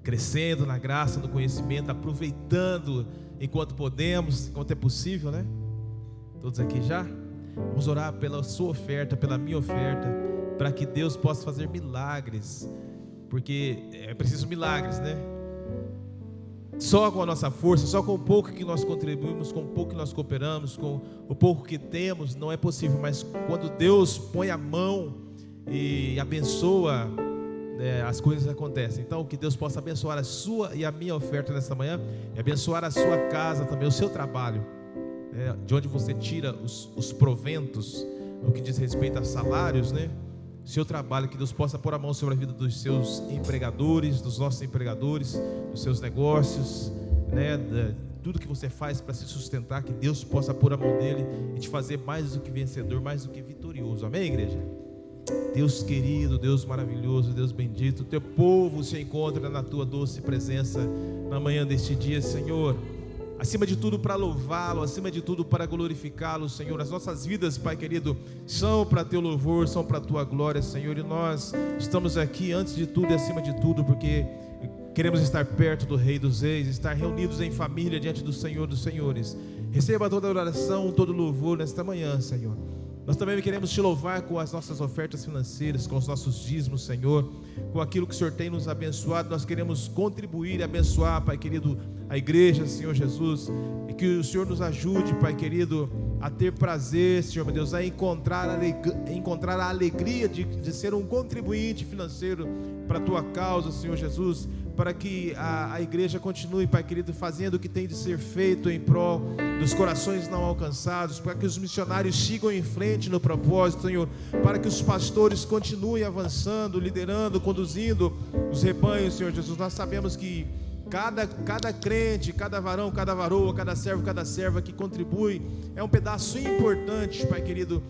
crescendo na graça, no conhecimento, aproveitando enquanto podemos, enquanto é possível, né? Todos aqui já? Vamos orar pela sua oferta, pela minha oferta, para que Deus possa fazer milagres, porque é preciso milagres, né? Só com a nossa força, só com o pouco que nós contribuímos, com o pouco que nós cooperamos, com o pouco que temos, não é possível. Mas quando Deus põe a mão e abençoa, as coisas acontecem. Então que Deus possa abençoar a sua e a minha oferta nesta manhã, e abençoar a sua casa também, o seu trabalho, de onde você tira os proventos, no que diz respeito a salários, né? Seu trabalho, que Deus possa pôr a mão sobre a vida dos seus empregadores, dos nossos empregadores, dos seus negócios, né? Tudo que você faz para se sustentar, que Deus possa pôr a mão dele e te fazer mais do que vencedor, mais do que vitorioso. Amém, igreja? Deus querido, Deus maravilhoso, Deus bendito, teu povo se encontra na tua doce presença na manhã deste dia, Senhor. Acima de tudo para louvá-lo, acima de tudo para glorificá-lo, Senhor. As nossas vidas, Pai querido, são para teu louvor, são para a tua glória, Senhor. E nós estamos aqui antes de tudo e acima de tudo porque queremos estar perto do Rei dos Reis, estar reunidos em família diante do Senhor dos Senhores. Receba toda a oração, todo o louvor nesta manhã, Senhor. Nós também queremos te louvar com as nossas ofertas financeiras, com os nossos dízimos, Senhor, com aquilo que o Senhor tem nos abençoado. Nós queremos contribuir e abençoar, Pai querido, a igreja, Senhor Jesus, e que o Senhor nos ajude, Pai querido, a ter prazer, Senhor meu Deus, a encontrar a alegria de ser um contribuinte financeiro para a tua causa, Senhor Jesus, para que a igreja continue, Pai querido, fazendo o que tem de ser feito em prol dos corações não alcançados, para que os missionários sigam em frente no propósito, Senhor, para que os pastores continuem avançando, liderando, conduzindo os rebanhos, Senhor Jesus. Nós sabemos que cada crente, cada varão, cada varoa, cada servo, cada serva que contribui é um pedaço importante, Pai querido,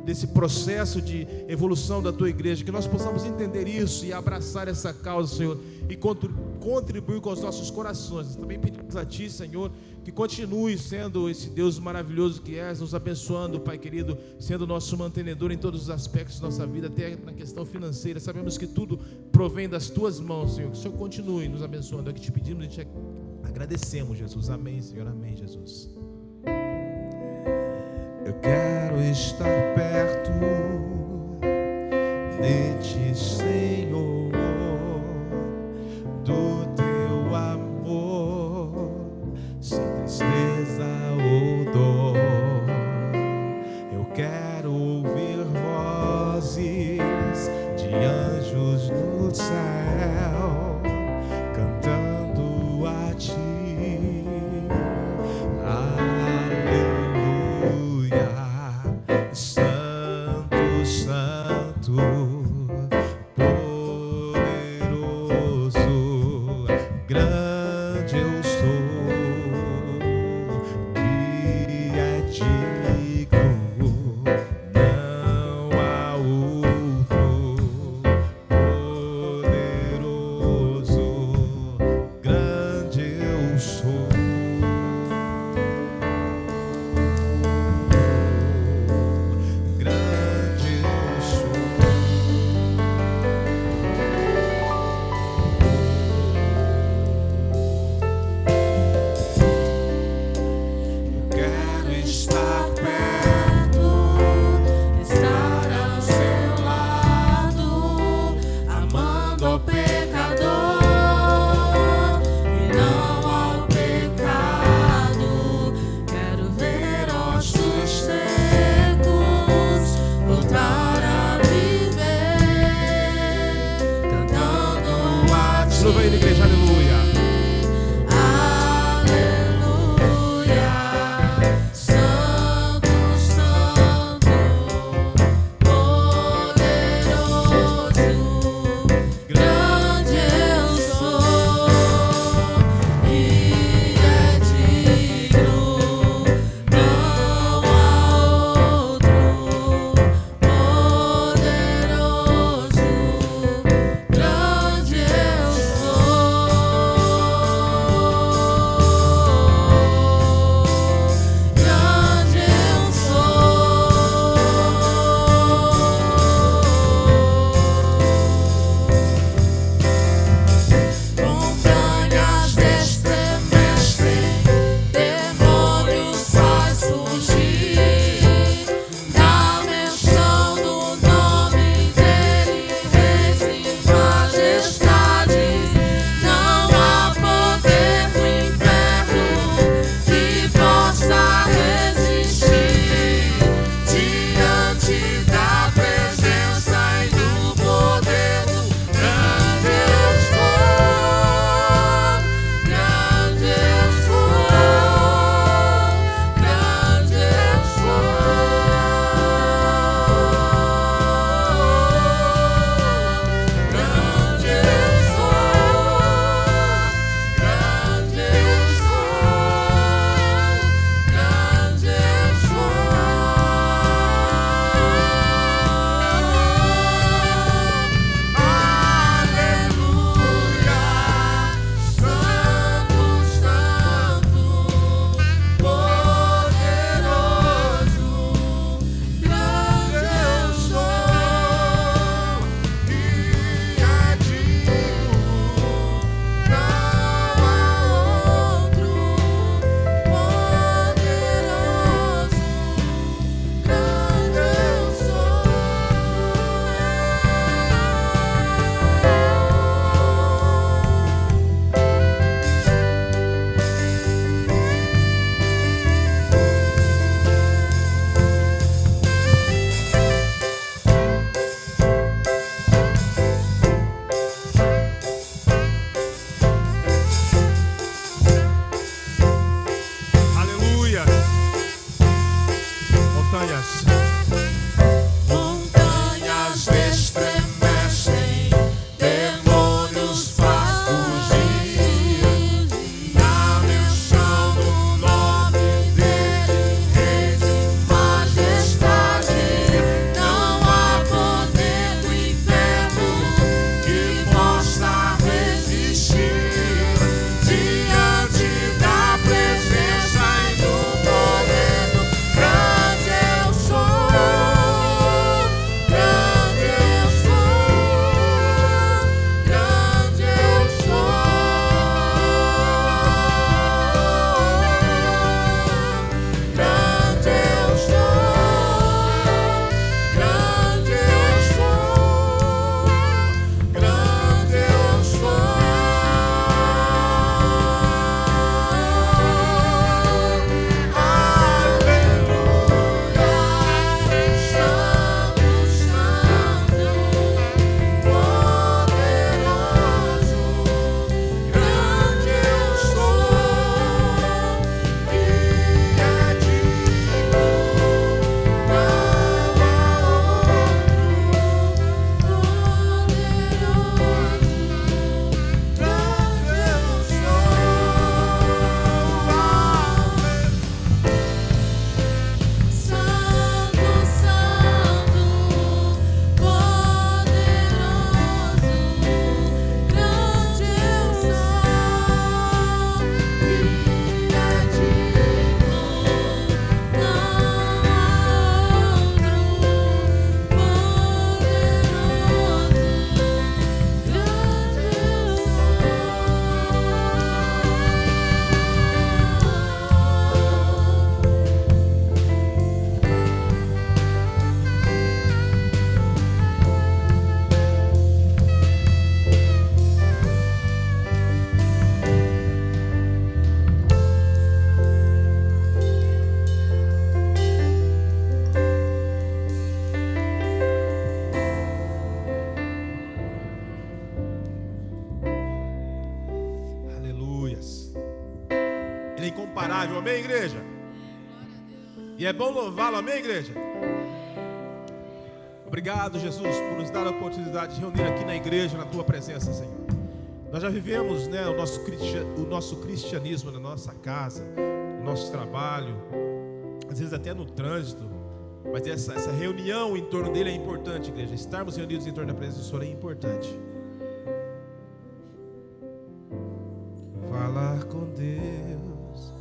desse processo de evolução da tua igreja. Que nós possamos entender isso e abraçar essa causa, Senhor, e contribuir com os nossos corações. Nós também pedimos a Ti, Senhor, que continue sendo esse Deus maravilhoso que és, nos abençoando, Pai querido, sendo nosso mantenedor em todos os aspectos da nossa vida, até na questão financeira. Sabemos que tudo provém das Tuas mãos, Senhor. Que o Senhor continue nos abençoando. É o que te pedimos e te agradecemos, Jesus. Amém, Senhor. Amém, Jesus. Eu quero estar perto de Ti, Senhor, do Teu amor, sem tristeza ou dor. Eu quero ouvir vozes de anjos no céu, cantando a Ti. Grande eu sou. incomparável, amém, igreja? E é bom louvá-lo, amém, igreja? Obrigado, Jesus, por nos dar a oportunidade de reunir aqui na igreja, na tua presença, Senhor. Nós já vivemos, né, o nosso cristianismo na nossa casa, no nosso trabalho, às vezes até no trânsito, mas essa reunião em torno dele é importante, igreja. Estarmos reunidos em torno da presença do Senhor é importante. Falar com Deus,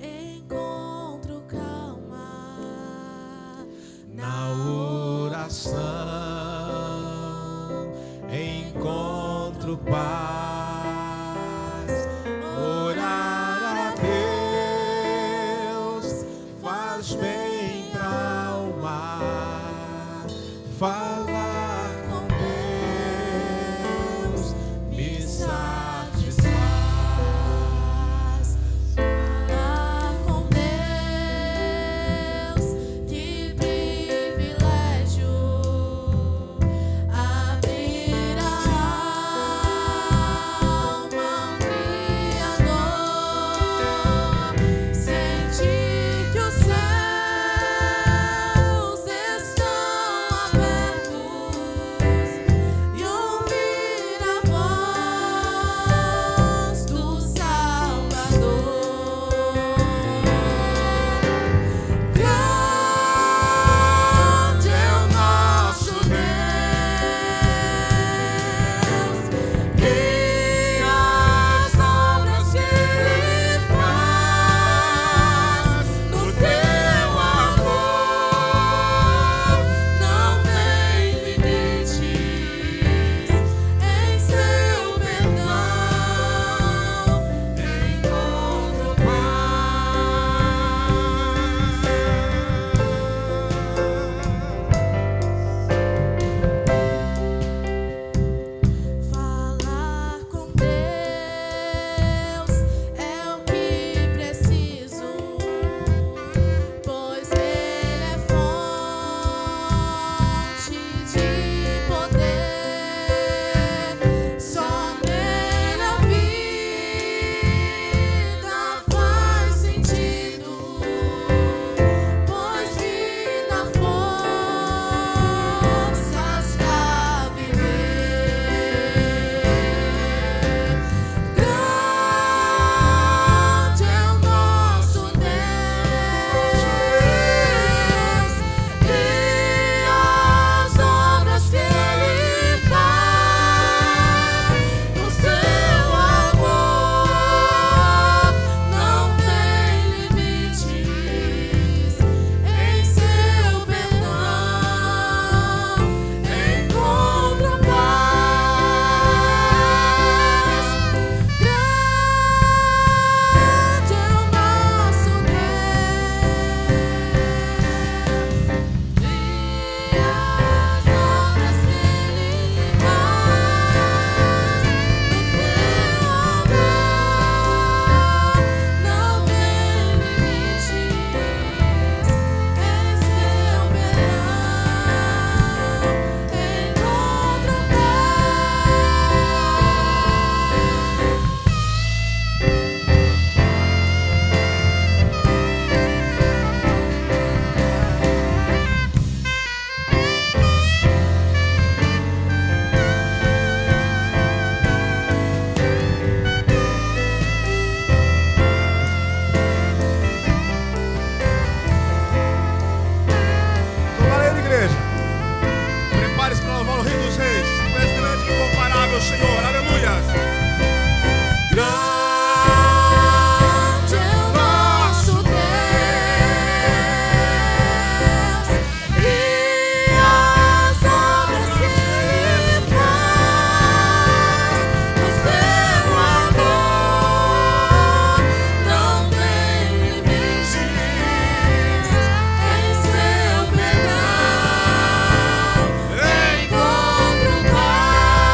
encontro calma na oração, encontro paz, orar a Deus faz bem pra alma, falar com Deus me satisfaz. falar com Deus, que privilégio abrir a alma ao Criador, sentir que os céus estão abertos e ouvir a voz do Salvador. Grande é o nosso Deus, e as obras que Ele faz no teu amor não tem limites, em seu perdão encontro Falar com Deus é o que preciso, pois Ele é fonte de poder. Só nele a vida faz sentido, pois vida forças pra viver. Grande é o nosso Deus, e as obras que Ele faz no seu amor não tem limites, em seu perdão encontro paz. Grande é o nosso Deus, e as obras que Ele faz no seu amor não tem limites, em seu perdão encontro Louvar ele, igreja. Prepare-se para louvar o Rei dos Reis. Tu és grande e incomparável, Senhor. Aleluia. Grande é o nosso Deus, e as obras que Ele faz no seu amor não tem limites, em seu perdão encontro paz.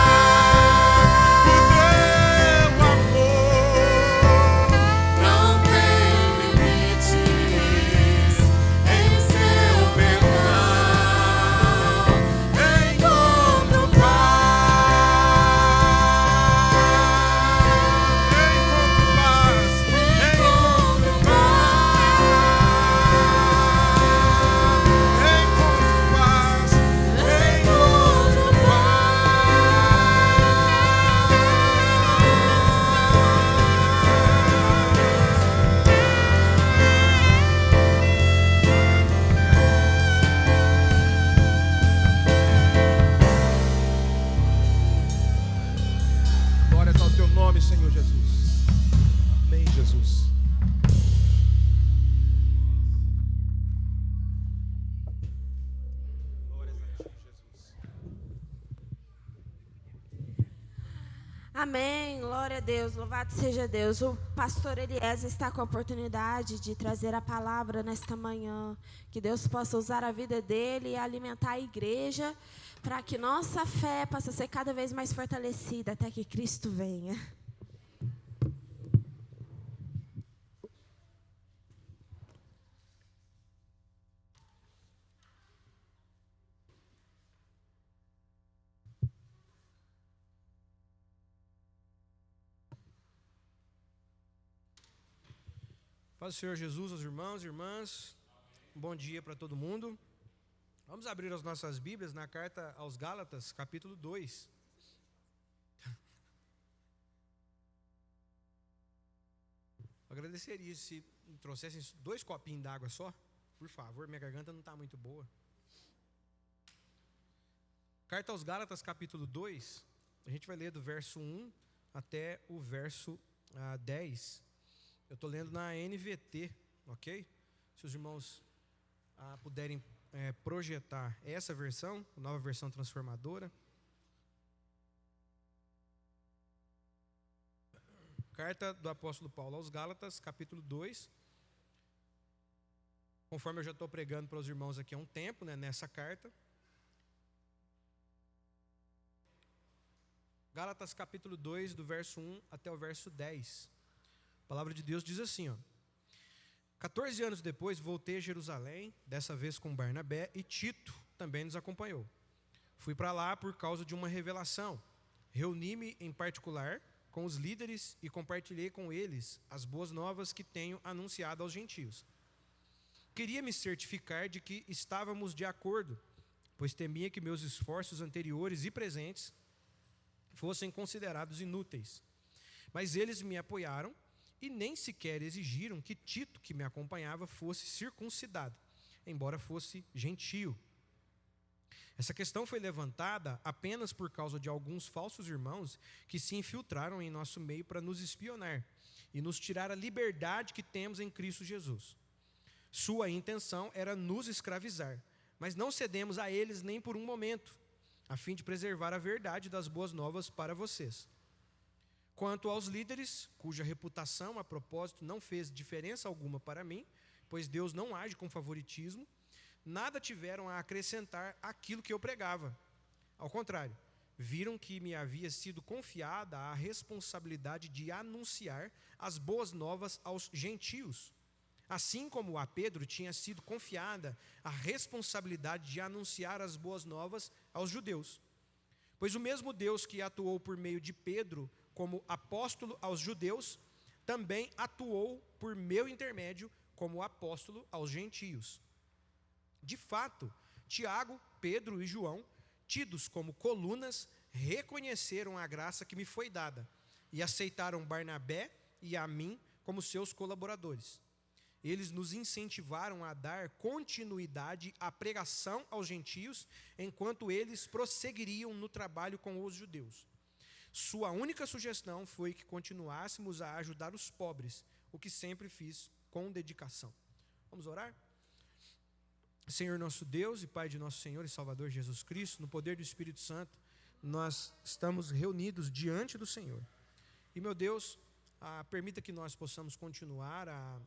Amém, glória a Deus, louvado seja Deus. O pastor Eliezer está com a oportunidade de trazer a palavra nesta manhã. Que Deus possa usar a vida dele e alimentar a igreja, para que nossa fé possa ser cada vez mais fortalecida até que Cristo venha. Paz do Senhor Jesus, aos irmãos e irmãs, um bom dia para todo mundo. Vamos abrir as nossas Bíblias na carta aos Gálatas, capítulo 2. Eu agradeceria se me trouxessem 2 copinhos d'água só, por favor, minha garganta não está muito boa. Carta aos Gálatas, capítulo 2, a gente vai ler do verso 1 até o verso 10. Eu estou lendo na NVT, ok? Se os irmãos puderem projetar essa versão, nova versão transformadora. Carta do apóstolo Paulo aos Gálatas, capítulo 2. Conforme eu já estou pregando para os irmãos aqui há um tempo, né, nessa carta. Gálatas, capítulo 2, do verso 1 até o verso 10. A palavra de Deus diz assim, 14 anos depois voltei a Jerusalém, dessa vez com Barnabé, e Tito também nos acompanhou. Fui para lá por causa de uma revelação. Reuni-me em particular com os líderes e compartilhei com eles as boas novas que tenho anunciado aos gentios. Queria me certificar de que estávamos de acordo, pois temia que meus esforços anteriores e presentes fossem considerados inúteis. Mas eles me apoiaram e nem sequer exigiram que Tito, que me acompanhava, fosse circuncidado, embora fosse gentio. Essa questão foi levantada apenas por causa de alguns falsos irmãos que se infiltraram em nosso meio para nos espionar e nos tirar a liberdade que temos em Cristo Jesus. Sua intenção era nos escravizar, mas não cedemos a eles nem por um momento, a fim de preservar a verdade das boas novas para vocês. Quanto aos líderes, cuja reputação, a propósito, não fez diferença alguma para mim, pois Deus não age com favoritismo, nada tiveram a acrescentar àquilo que eu pregava. Ao contrário, viram que me havia sido confiada a responsabilidade de anunciar as boas novas aos gentios, assim como a Pedro tinha sido confiada a responsabilidade de anunciar as boas novas aos judeus. Pois o mesmo Deus que atuou por meio de Pedro como apóstolo aos judeus, também atuou por meu intermédio como apóstolo aos gentios. De fato, Tiago, Pedro e João, tidos como colunas, reconheceram a graça que me foi dada e aceitaram Barnabé e a mim como seus colaboradores. Eles nos incentivaram a dar continuidade à pregação aos gentios, enquanto eles prosseguiriam no trabalho com os judeus. Sua única sugestão foi que continuássemos a ajudar os pobres, o que sempre fiz com dedicação. Vamos orar? Senhor nosso Deus e Pai de nosso Senhor e Salvador Jesus Cristo, no poder do Espírito Santo, nós estamos reunidos diante do Senhor. E, meu Deus, permita que nós possamos continuar a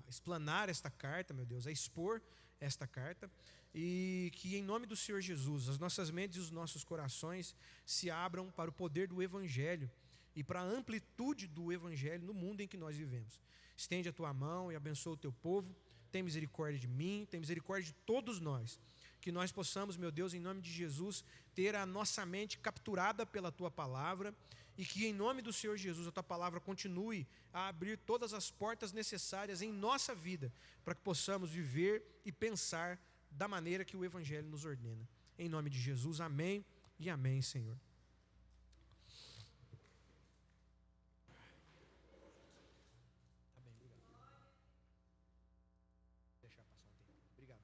explanar esta carta, meu Deus, a expor esta carta, e que em nome do Senhor Jesus, as nossas mentes e os nossos corações se abram para o poder do Evangelho e para a amplitude do Evangelho no mundo em que nós vivemos. Estende a tua mão e abençoa o teu povo, tem misericórdia de mim, tem misericórdia de todos nós, que nós possamos, meu Deus, em nome de Jesus, ter a nossa mente capturada pela tua palavra, e que em nome do Senhor Jesus a tua palavra continue a abrir todas as portas necessárias em nossa vida, para que possamos viver e pensar da maneira que o Evangelho nos ordena. Em nome de Jesus, amém e amém, Senhor. Tá bem, obrigado. Deixar passar um tempo. Obrigado.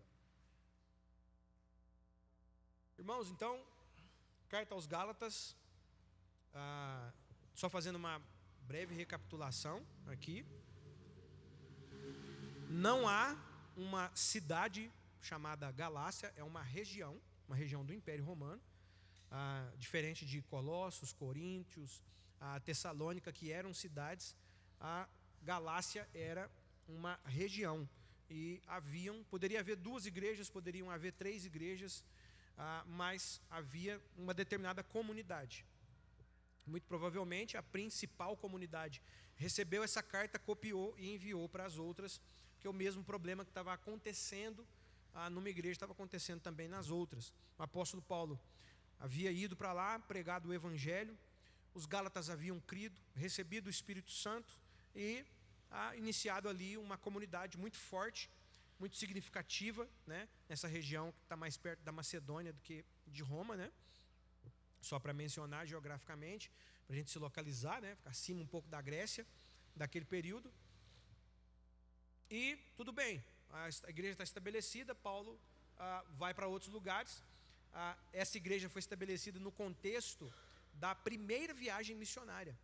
Irmãos, então, carta aos Gálatas, só fazendo uma breve recapitulação aqui. Não há uma cidade chamada Galácia, é uma região do Império Romano, diferente de Colossos, Coríntios, a Tessalônica, que eram cidades, a Galácia era uma região. E poderia haver 2 igrejas, poderiam haver 3 igrejas, mas havia uma determinada comunidade. Muito provavelmente a principal comunidade recebeu essa carta, copiou e enviou para as outras, porque o mesmo problema que estava acontecendo numa igreja estava acontecendo também nas outras. O apóstolo Paulo havia ido para lá, pregado o evangelho, os gálatas haviam crido, recebido o Espírito Santo e iniciado ali uma comunidade muito forte, muito significativa, né, nessa região que está mais perto da Macedônia do que de Roma, né? Só para mencionar geograficamente, para a gente se localizar, né, ficar acima um pouco da Grécia, daquele período. E tudo bem, a igreja está estabelecida, Paulo vai para outros lugares. Essa igreja foi estabelecida no contexto da primeira viagem missionária.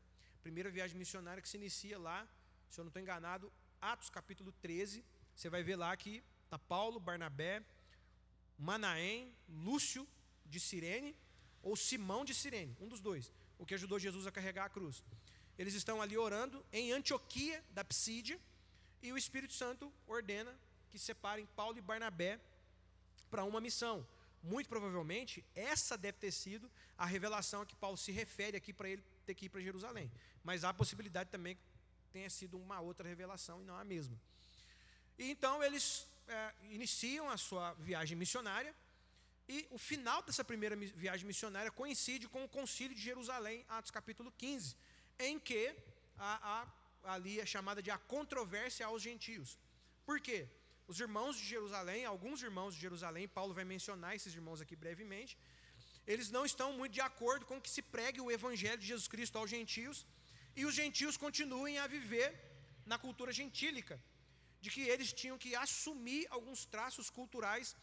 Primeira viagem missionária que se inicia lá, se eu não estou enganado, Atos capítulo 13, você vai ver lá que está Paulo, Barnabé, Manaém, Lúcio de Cirene, ou Simão de Cirene, um dos dois, o que ajudou Jesus a carregar a cruz. Eles estão ali orando em Antioquia da Psídia, e o Espírito Santo ordena que separem Paulo e Barnabé para uma missão. Muito provavelmente, essa deve ter sido a revelação a que Paulo se refere aqui para ele ter que ir para Jerusalém. Mas há a possibilidade também que tenha sido uma outra revelação e não a mesma. E então eles iniciam a sua viagem missionária, e o final dessa primeira viagem missionária coincide com o concílio de Jerusalém, Atos capítulo 15, em que ali é chamada de a controvérsia aos gentios. Por quê? Os irmãos de Jerusalém, alguns irmãos de Jerusalém, Paulo vai mencionar esses irmãos aqui brevemente, eles não estão muito de acordo com que se pregue o evangelho de Jesus Cristo aos gentios, e os gentios continuem a viver na cultura gentílica, de que eles tinham que assumir alguns traços culturais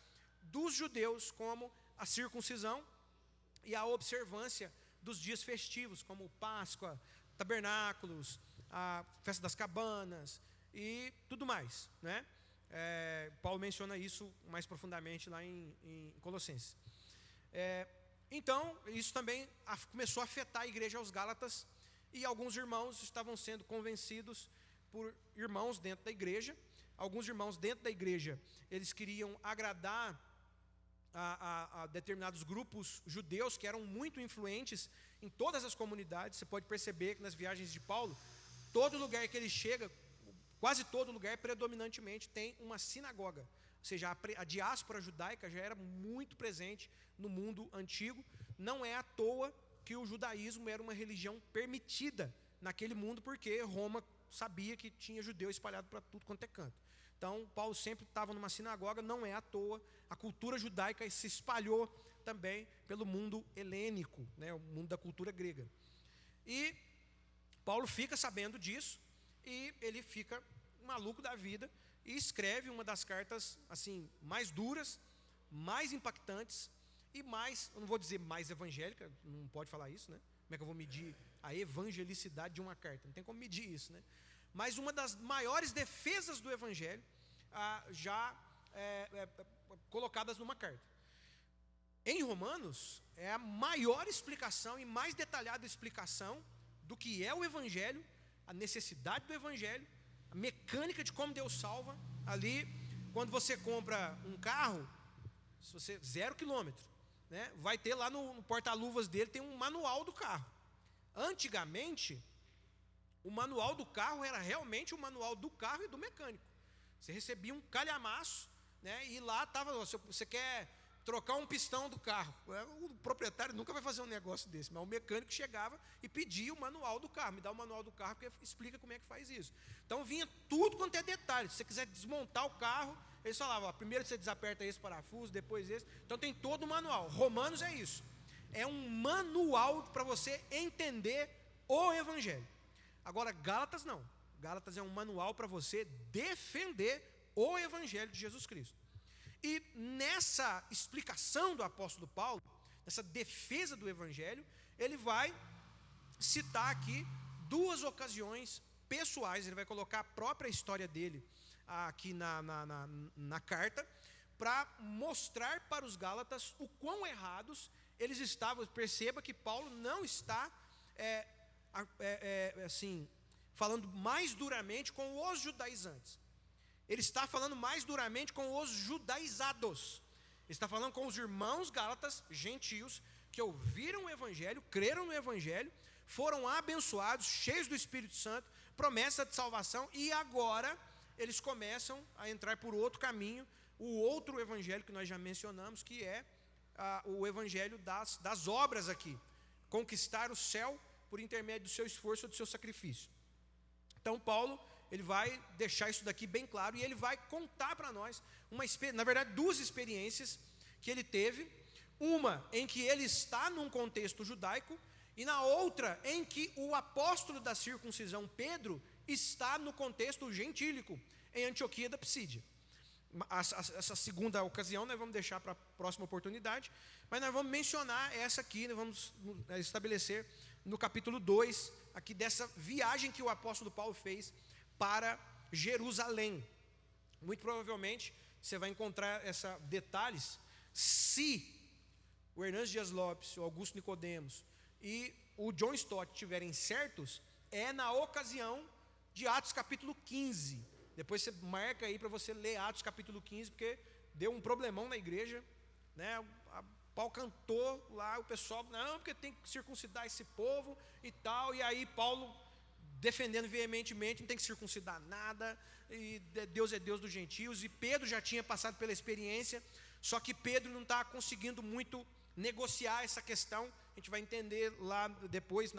dos judeus, como a circuncisão e a observância dos dias festivos, como Páscoa, tabernáculos, a festa das cabanas e tudo mais, né? Paulo menciona isso mais profundamente lá em Colossenses. Então, isso também começou a afetar a igreja aos Gálatas, e alguns irmãos estavam sendo convencidos por irmãos dentro da igreja. Alguns irmãos dentro da igreja, eles queriam agradar a determinados grupos judeus que eram muito influentes em todas as comunidades. Você pode perceber que nas viagens de Paulo, todo lugar que ele chega, quase todo lugar, predominantemente tem uma sinagoga. Ou seja, a diáspora judaica já era muito presente no mundo antigo. Não é à toa que o judaísmo era uma religião permitida naquele mundo, porque Roma sabia que tinha judeu espalhado para tudo quanto é canto. Então, Paulo sempre estava numa sinagoga, não é à toa. A cultura judaica se espalhou também pelo mundo helênico, né, o mundo da cultura grega. E Paulo fica sabendo disso, e ele fica maluco da vida, e escreve uma das cartas assim mais duras, mais impactantes, e mais, eu não vou dizer mais evangélica, não pode falar isso, né? Como é que eu vou medir a evangelicidade de uma carta? Não tem como medir isso, né? Mas uma das maiores defesas do evangelho, colocadas numa carta. Em Romanos, é a maior explicação e mais detalhada explicação do que é o evangelho, a necessidade do evangelho, a mecânica de como Deus salva. Ali, quando você compra um carro, se você 0 quilômetro, né, vai ter lá no porta-luvas dele, tem um manual do carro. Antigamente, o manual do carro era realmente o manual do carro e do mecânico. Você recebia um calhamaço, né, e lá estava, você quer trocar um pistão do carro. O proprietário nunca vai fazer um negócio desse, mas o mecânico chegava e pedia o manual do carro. Me dá o manual do carro, porque explica como é que faz isso. Então vinha tudo quanto é detalhe. Se você quiser desmontar o carro, eles falavam, primeiro você desaperta esse parafuso, depois esse. Então tem todo o manual. Romanos é isso. É um manual para você entender o evangelho. Agora, Gálatas não. Gálatas é um manual para você defender o evangelho de Jesus Cristo. E nessa explicação do apóstolo Paulo, nessa defesa do evangelho, ele vai citar aqui 2 ocasiões pessoais. Ele vai colocar a própria história dele aqui na carta, para mostrar para os Gálatas o quão errados eles estavam, perceba que Paulo não está assim, falando mais duramente com os judaizantes. Ele está falando mais duramente com os judaizados. Ele está falando com os irmãos gálatas, gentios, que ouviram o Evangelho, creram no Evangelho, foram abençoados, cheios do Espírito Santo, promessa de salvação, e agora eles começam a entrar por outro caminho, o outro Evangelho que nós já mencionamos, que é o Evangelho das obras aqui, conquistar o céu por intermédio do seu esforço ou do seu sacrifício. Então Paulo, ele vai deixar isso daqui bem claro, e ele vai contar para nós, na verdade, duas experiências que ele teve, uma em que ele está num contexto judaico, e na outra em que o apóstolo da circuncisão, Pedro, está no contexto gentílico, em Antioquia da Psídia. Essa segunda ocasião nós vamos deixar para a próxima oportunidade, mas nós vamos mencionar essa aqui, nós vamos estabelecer no capítulo 2, aqui dessa viagem que o apóstolo Paulo fez para Jerusalém. Muito provavelmente você vai encontrar detalhes, se o Hernandes Dias Lopes, o Augusto Nicodemos e o John Stott estiverem certos, é na ocasião de Atos capítulo 15. Depois você marca aí para você ler Atos capítulo 15, porque deu um problemão na igreja, né? Paulo cantou lá, o pessoal, não, porque tem que circuncidar esse povo e tal, e aí Paulo defendendo veementemente, não tem que circuncidar nada, e Deus é Deus dos gentios, e Pedro já tinha passado pela experiência, só que Pedro não está conseguindo muito negociar essa questão. A gente vai entender lá depois,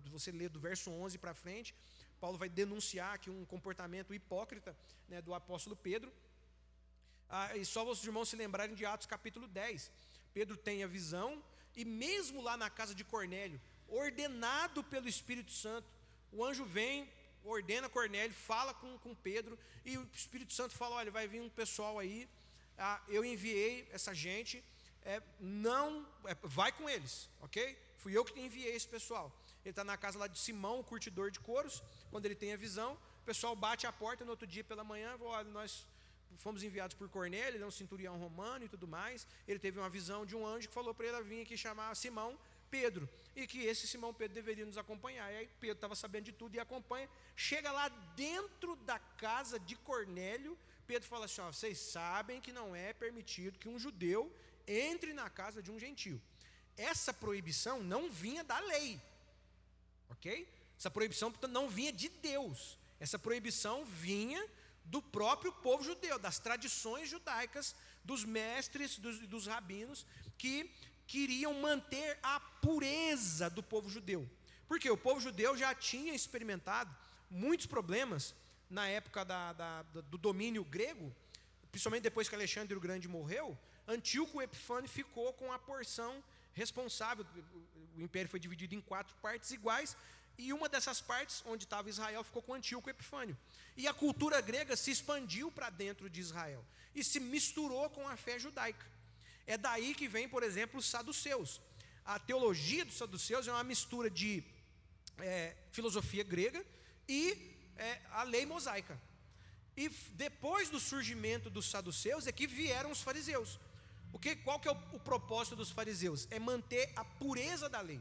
você lê do verso 11 para frente, Paulo vai denunciar aqui um comportamento hipócrita, né, do apóstolo Pedro. E só os irmãos se lembrarem de Atos capítulo 10, Pedro tem a visão, e mesmo lá na casa de Cornélio, ordenado pelo Espírito Santo, o anjo vem, ordena Cornélio, fala com Pedro, e o Espírito Santo fala, olha, vai vir um pessoal aí, eu enviei essa gente, vai com eles, ok? Fui eu que enviei esse pessoal. Ele está na casa lá de Simão, o curtidor de couros. Quando ele tem a visão, o pessoal bate a porta no outro dia pela manhã, olha, nós fomos enviados por Cornélio, ele é um centurião romano e tudo mais. Ele teve uma visão de um anjo que falou para ele vir aqui chamar Simão Pedro, e que esse Simão Pedro deveria nos acompanhar. E aí Pedro estava sabendo de tudo e acompanha. Chega lá dentro da casa de Cornélio, Pedro fala assim, vocês sabem que não é permitido que um judeu entre na casa de um gentio. Essa proibição não vinha da lei, ok? Essa proibição, portanto, não vinha de Deus. Essa proibição vinha do próprio povo judeu, das tradições judaicas, dos mestres, dos rabinos, que queriam manter a pureza do povo judeu. Porque o povo judeu já tinha experimentado muitos problemas na época do domínio grego, principalmente depois que Alexandre o Grande morreu. Antíoco Epifânio ficou com a porção responsável. O império foi dividido em 4 partes iguais, e uma dessas partes, onde estava Israel, ficou com Antíoco Epifânio. E a cultura grega se expandiu para dentro de Israel e se misturou com a fé judaica. É daí que vem, por exemplo, os saduceus. A teologia dos saduceus é uma mistura de filosofia grega e a lei mosaica. E depois do surgimento dos saduceus é que vieram os fariseus. Qual que é o propósito dos fariseus? É manter a pureza da lei.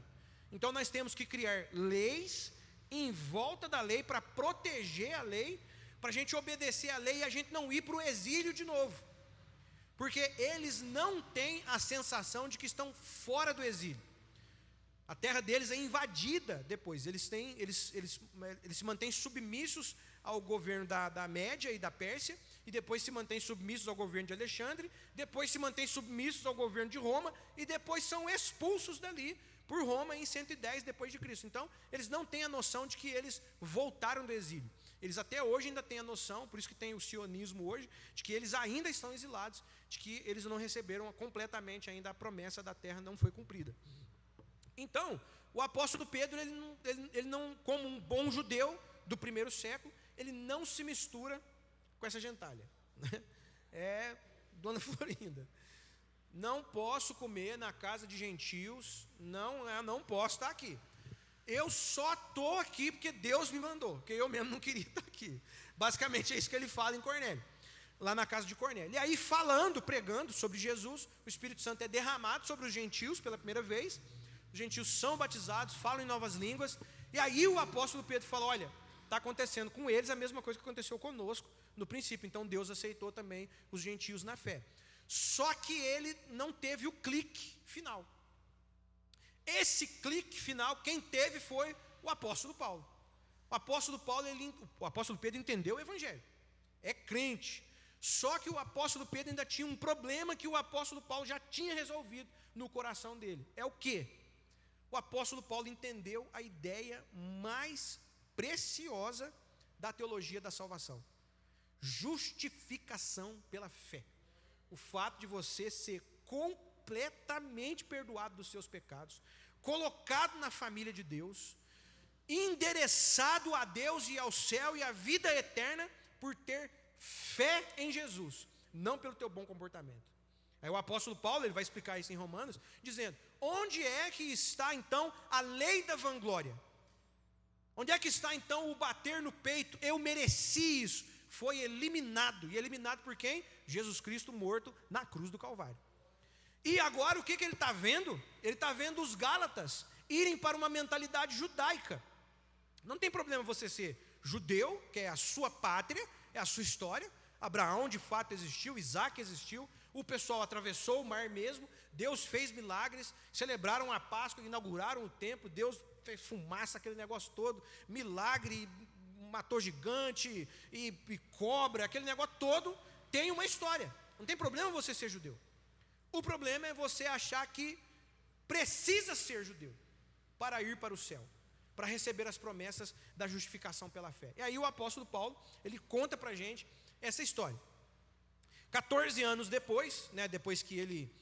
Então nós temos que criar leis em volta da lei para proteger a lei, para a gente obedecer a lei e a gente não ir para o exílio de novo. Porque eles não têm a sensação de que estão fora do exílio. A terra deles é invadida depois. Eles se mantêm submissos ao governo da Média e da Pérsia, e depois se mantêm submissos ao governo de Alexandre, depois se mantêm submissos ao governo de Roma, e depois são expulsos dali por Roma em 110 depois de Cristo. Então, eles não têm a noção de que eles voltaram do exílio. Eles até hoje ainda têm a noção, por isso que tem o sionismo hoje, de que eles ainda estão exilados, de que eles não receberam completamente ainda a promessa da terra, não foi cumprida. Então, o apóstolo Pedro, ele não, como um bom judeu do primeiro século, ele não se mistura com essa gentalha. Dona Florinda, não posso comer na casa de gentios, não posso estar aqui. Eu só estou aqui porque Deus me mandou, porque eu mesmo não queria estar aqui. Basicamente é isso que ele fala em Cornélio. lá na casa de Cornélio. E aí falando, pregando sobre Jesus, o Espírito Santo é derramado sobre os gentios pela primeira vez. Os gentios são batizados, falam em novas línguas. E aí o apóstolo Pedro fala: olha, está acontecendo com eles a mesma coisa que aconteceu conosco no princípio. Então Deus aceitou também os gentios na fé. Só que ele não teve o clique final. Esse clique final, quem teve foi o apóstolo Paulo. O apóstolo Pedro entendeu o evangelho, é crente. Só que o apóstolo Pedro ainda tinha um problema que o apóstolo Paulo já tinha resolvido no coração dele. É o quê? O apóstolo Paulo entendeu a ideia mais preciosa da teologia da salvação: justificação pela fé. O fato de você ser completamente perdoado dos seus pecados, colocado na família de Deus, endereçado a Deus e ao céu e à vida eterna por ter fé em Jesus, não pelo teu bom comportamento. Aí o apóstolo Paulo, ele vai explicar isso em Romanos, dizendo: onde é que está então a lei da vanglória? Onde é que está então o bater no peito? Eu mereci isso. Foi eliminado. E eliminado por quem? Jesus Cristo morto na cruz do Calvário. E agora o que ele está vendo? Ele está vendo os Gálatas irem para uma mentalidade judaica. Não tem problema você ser judeu, que é a sua pátria, é a sua história. Abraão de fato existiu, Isaac existiu, o pessoal atravessou o mar mesmo, Deus fez milagres, celebraram a Páscoa, inauguraram o templo, Deus fez fumaça, aquele negócio todo, milagre, matou gigante e cobra, aquele negócio todo tem uma história. Não tem problema você ser judeu. O problema é você achar que precisa ser judeu para ir para o céu, para receber as promessas da justificação pela fé. E aí o apóstolo Paulo, ele conta para a gente essa história. 14 anos depois, depois que ele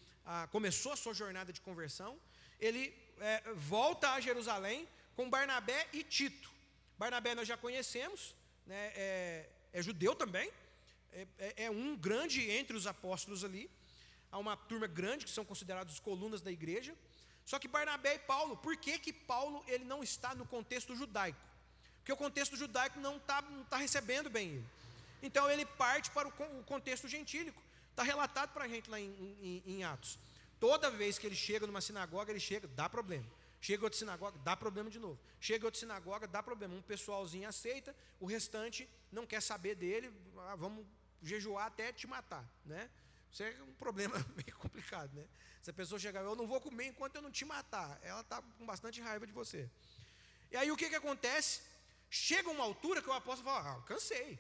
começou a sua jornada de conversão, ele volta a Jerusalém com Barnabé e Tito. Barnabé nós já conhecemos, é judeu também, é um grande entre os apóstolos ali. Há uma turma grande que são considerados colunas da igreja. Só que Barnabé e Paulo, por que Paulo ele não está no contexto judaico? Porque o contexto judaico não está recebendo bem ele. Então ele parte para o contexto gentílico. Está relatado para a gente lá em Atos. Toda vez que ele chega numa sinagoga, ele chega, dá problema. Chega outra sinagoga, dá problema de novo. Chega outra sinagoga, dá problema. Um pessoalzinho aceita, o restante não quer saber dele. Vamos jejuar até te matar, né? Isso é um problema meio complicado, né? Se a pessoa chegar, eu não vou comer enquanto eu não te matar, ela está com bastante raiva de você. E aí o que acontece? Chega uma altura que o apóstolo fala: cansei.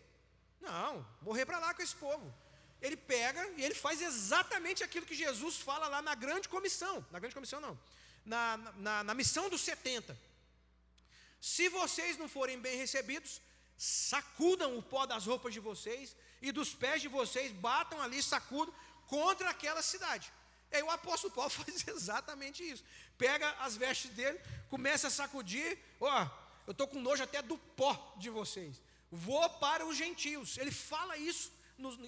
Não, morrer para lá com esse povo. Ele pega e ele faz exatamente aquilo que Jesus fala lá na grande comissão. Na grande comissão não, na missão dos 70. Se vocês não forem bem recebidos, sacudam o pó das roupas de vocês e dos pés de vocês, batam ali, sacudam contra aquela cidade. E aí o apóstolo Paulo faz exatamente isso. Pega as vestes dele, começa a sacudir. Eu estou com nojo até do pó de vocês. Vou para os gentios. Ele fala isso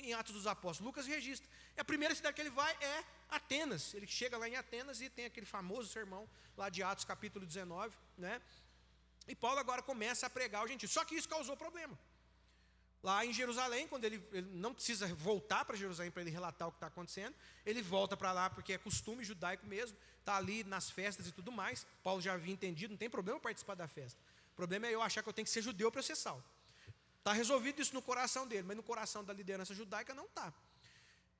em Atos dos Apóstolos. Lucas registra. E a primeira cidade que ele vai é Atenas. Ele chega lá em Atenas e tem aquele famoso sermão lá de Atos capítulo 19, né? E Paulo agora começa a pregar aos gentios. Só que isso causou problema. Lá em Jerusalém, quando ele não precisa voltar para Jerusalém para ele relatar o que está acontecendo, ele volta para lá porque é costume judaico mesmo, está ali nas festas e tudo mais. Paulo já havia entendido, não tem problema participar da festa. O problema é eu achar que eu tenho que ser judeu para eu ser salvo. Está resolvido isso no coração dele, mas no coração da liderança judaica não está.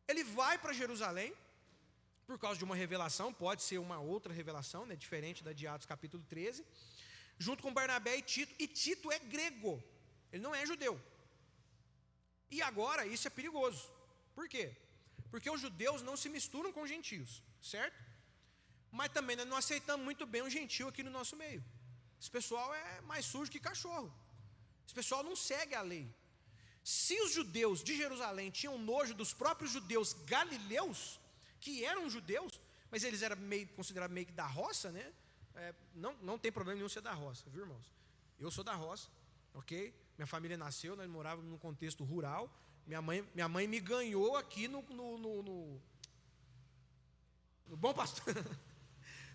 Ele vai para Jerusalém por causa de uma revelação, pode ser uma outra revelação, né, diferente da de Atos capítulo 13, junto com Barnabé e Tito é grego, ele não é judeu. E agora isso é perigoso. Por quê? Porque os judeus não se misturam com os gentios, certo? Mas também nós não aceitamos muito bem um gentio aqui no nosso meio. Esse pessoal é mais sujo que cachorro. Esse pessoal não segue a lei. Se os judeus de Jerusalém tinham nojo dos próprios judeus galileus, que eram judeus, mas eles eram considerados meio que da roça, né? Não tem problema nenhum ser da roça, viu, irmãos? Eu sou da roça, ok? Minha família nasceu, nós morávamos num contexto rural. Minha mãe me ganhou aqui no Bom Pastor.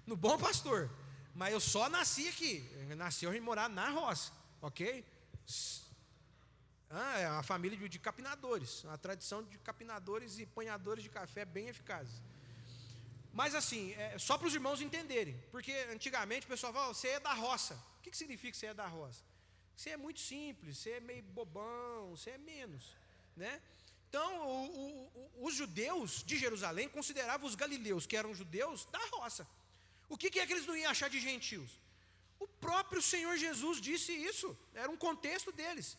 No Bom Pastor. Mas eu só nasci aqui. Nasci a morar na roça, ok? É uma família de capinadores, uma tradição de capinadores e apanhadores de café bem eficazes. Mas assim, só para os irmãos entenderem, porque antigamente o pessoal falava, você é da roça. O que significa você é da roça? Você é muito simples, você é meio bobão, você é menos, né? Então, os judeus de Jerusalém consideravam os galileus, que eram judeus, da roça. O que é que eles não iam achar de gentios? O próprio Senhor Jesus disse isso, era um contexto deles.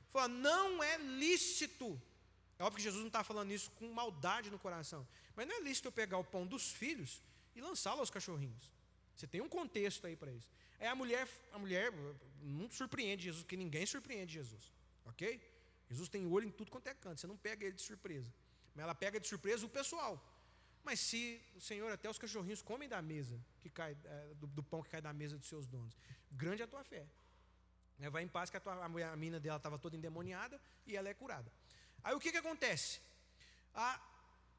Falou, não é lícito. É óbvio que Jesus não está falando isso com maldade no coração, mas não é lícito eu pegar o pão dos filhos e lançá-lo aos cachorrinhos. Você tem um contexto aí para isso. A mulher não surpreende Jesus, porque ninguém surpreende Jesus, ok? Jesus tem olho em tudo quanto é canto, você não pega ele de surpresa, mas ela pega de surpresa o pessoal. Mas se o Senhor, até os cachorrinhos comem da mesa, que cai, do pão que cai da mesa dos seus donos, grande é a tua fé. Vai em paz, que a menina dela estava toda endemoniada e ela é curada. Aí o que acontece?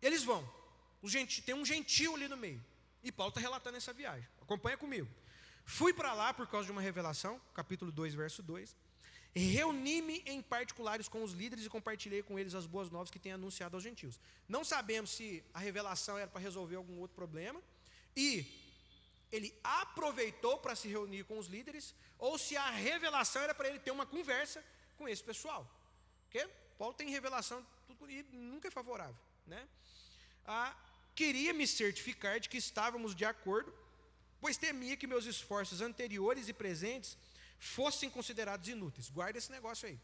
Eles vão, tem um gentio ali no meio, e Paulo está relatando essa viagem, acompanha comigo. Fui para lá por causa de uma revelação, capítulo 2, verso 2. Reuni-me em particulares com os líderes e compartilhei com eles as boas novas que tenho anunciado aos gentios. Não sabemos se a revelação era para resolver algum outro problema, e ele aproveitou para se reunir com os líderes, ou se a revelação era para ele ter uma conversa com esse pessoal. Porque Paulo tem revelação e nunca é favorável, né? Queria me certificar de que estávamos de acordo, pois temia que meus esforços anteriores e presentes fossem considerados inúteis. Guarda esse negócio aí.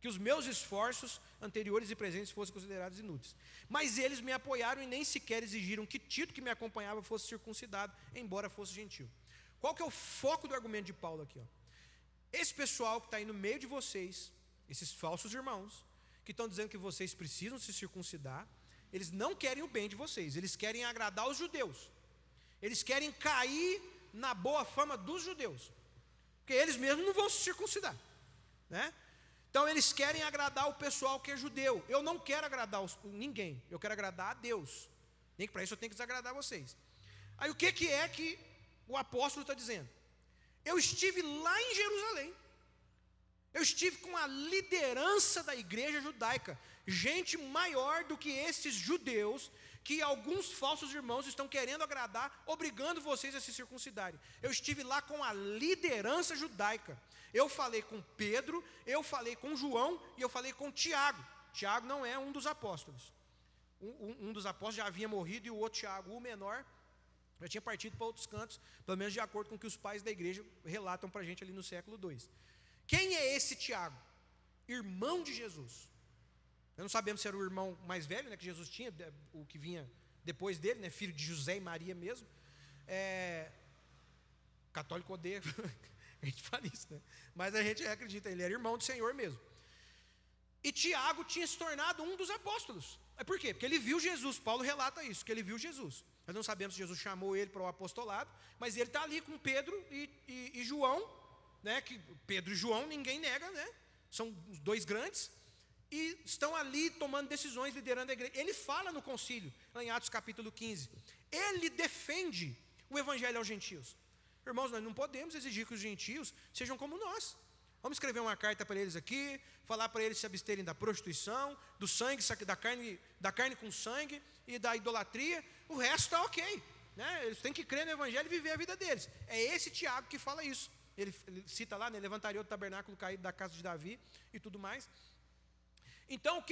Que os meus esforços anteriores e presentes fossem considerados inúteis. Mas eles me apoiaram e nem sequer exigiram que Tito, que me acompanhava, fosse circuncidado, embora fosse gentil. Qual que é o foco do argumento de Paulo aqui? Esse pessoal que está aí no meio de vocês, esses falsos irmãos, que estão dizendo que vocês precisam se circuncidar, eles não querem o bem de vocês, eles querem agradar os judeus. Eles querem cair na boa fama dos judeus, porque eles mesmos não vão se circuncidar, né? Então eles querem agradar o pessoal que é judeu. Eu não quero agradar ninguém, eu quero agradar a Deus. Nem que para isso eu tenho que desagradar vocês. Aí o que é que o apóstolo está dizendo? Eu estive lá em Jerusalém, eu estive com a liderança da igreja judaica, gente maior do que esses judeus, que alguns falsos irmãos estão querendo agradar, obrigando vocês a se circuncidarem. Eu estive lá com a liderança judaica. Eu falei com Pedro, eu falei com João e eu falei com Tiago. Tiago não é um dos apóstolos. Um dos apóstolos já havia morrido e o outro Tiago, o menor, já tinha partido para outros cantos, pelo menos de acordo com o que os pais da igreja relatam para a gente ali no século II. Quem é esse Tiago? Irmão de Jesus. Nós não sabemos se era o irmão mais velho, né, que Jesus tinha, o que vinha depois dele, né, filho de José e Maria mesmo. Católico odeia, a gente fala isso, né? Mas a gente acredita, ele era irmão do Senhor mesmo. E Tiago tinha se tornado um dos apóstolos. Por quê? Porque ele viu Jesus, Paulo relata isso, que ele viu Jesus. Nós não sabemos se Jesus chamou ele para o apostolado, mas ele está ali com Pedro e João, né, que Pedro e João ninguém nega, né? São os dois grandes, e estão ali tomando decisões, liderando a igreja. Ele fala no concílio, lá em Atos capítulo 15, ele defende o evangelho aos gentios. Irmãos, nós não podemos exigir que os gentios sejam como nós. Vamos escrever uma carta para eles aqui, falar para eles se absterem da prostituição, do sangue, da carne com sangue e da idolatria. O resto está ok, né? Eles têm que crer no evangelho e viver a vida deles. É esse Tiago que fala isso. Ele cita lá, né, levantaria o tabernáculo caído da casa de Davi e tudo mais. Então,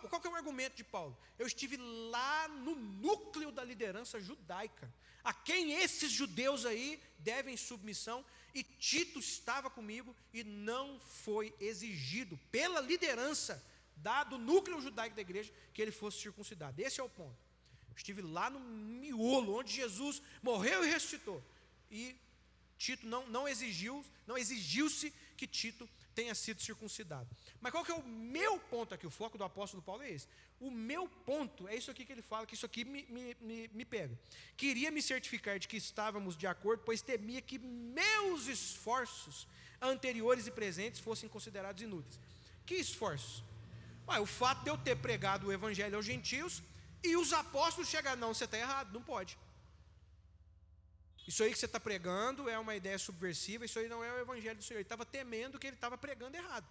qual que é o argumento de Paulo? Eu estive lá no núcleo da liderança judaica, a quem esses judeus aí devem submissão, e Tito estava comigo e não foi exigido pela liderança do núcleo judaico da igreja que ele fosse circuncidado. Esse é o ponto. Eu estive lá no miolo, onde Jesus morreu e ressuscitou, e Tito não exigiu-se que Tito tenha sido circuncidado. Mas qual que é o meu ponto aqui? O foco do apóstolo Paulo é esse. O meu ponto é isso aqui que ele fala, que isso aqui me pega. Queria me certificar de que estávamos de acordo, pois temia que meus esforços anteriores e presentes fossem considerados inúteis. Que esforços? O fato de eu ter pregado o evangelho aos gentios e os apóstolos chegarem, não, você está errado, não pode. Isso aí que você está pregando é uma ideia subversiva, isso aí não é o evangelho do Senhor. Ele estava temendo que ele estava pregando errado.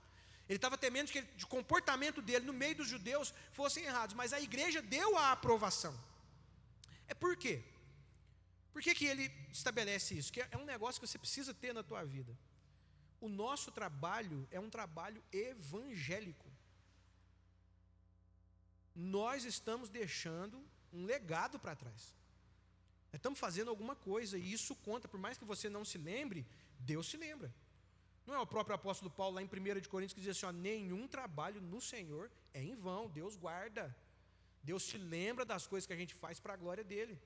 Ele estava temendo que o comportamento dele no meio dos judeus fossem errados, mas a igreja deu a aprovação. Por quê? Por que ele estabelece isso? Que é um negócio que você precisa ter na tua vida. O nosso trabalho é um trabalho evangélico. Nós estamos deixando um legado para trás. Nós estamos fazendo alguma coisa e isso conta, por mais que você não se lembre, Deus se lembra. Não é o próprio apóstolo Paulo lá em 1 de Coríntios que diz assim, nenhum trabalho no Senhor é em vão, Deus guarda. Deus se lembra das coisas que a gente faz para a glória dele.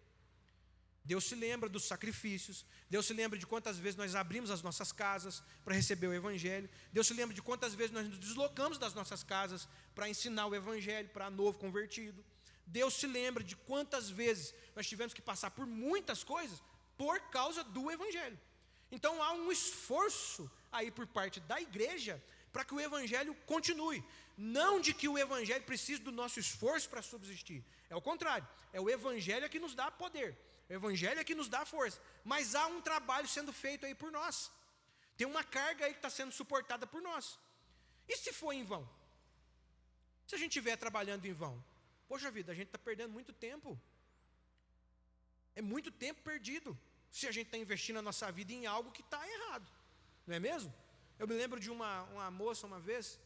Deus se lembra dos sacrifícios, Deus se lembra de quantas vezes nós abrimos as nossas casas para receber o Evangelho, Deus se lembra de quantas vezes nós nos deslocamos das nossas casas para ensinar o Evangelho para novo convertido. Deus se lembra de quantas vezes nós tivemos que passar por muitas coisas por causa do Evangelho. Então há um esforço aí por parte da igreja para que o Evangelho continue. Não de que o Evangelho precise do nosso esforço para subsistir. É o contrário, é o Evangelho que nos dá poder. O Evangelho é que nos dá força, mas há um trabalho sendo feito aí por nós, tem uma carga aí que está sendo suportada por nós. E se for em vão? Se a gente estiver trabalhando em vão, poxa vida, a gente está perdendo muito tempo, é muito tempo perdido, se a gente está investindo a nossa vida em algo que está errado, não é mesmo? Eu me lembro de uma moça uma vez,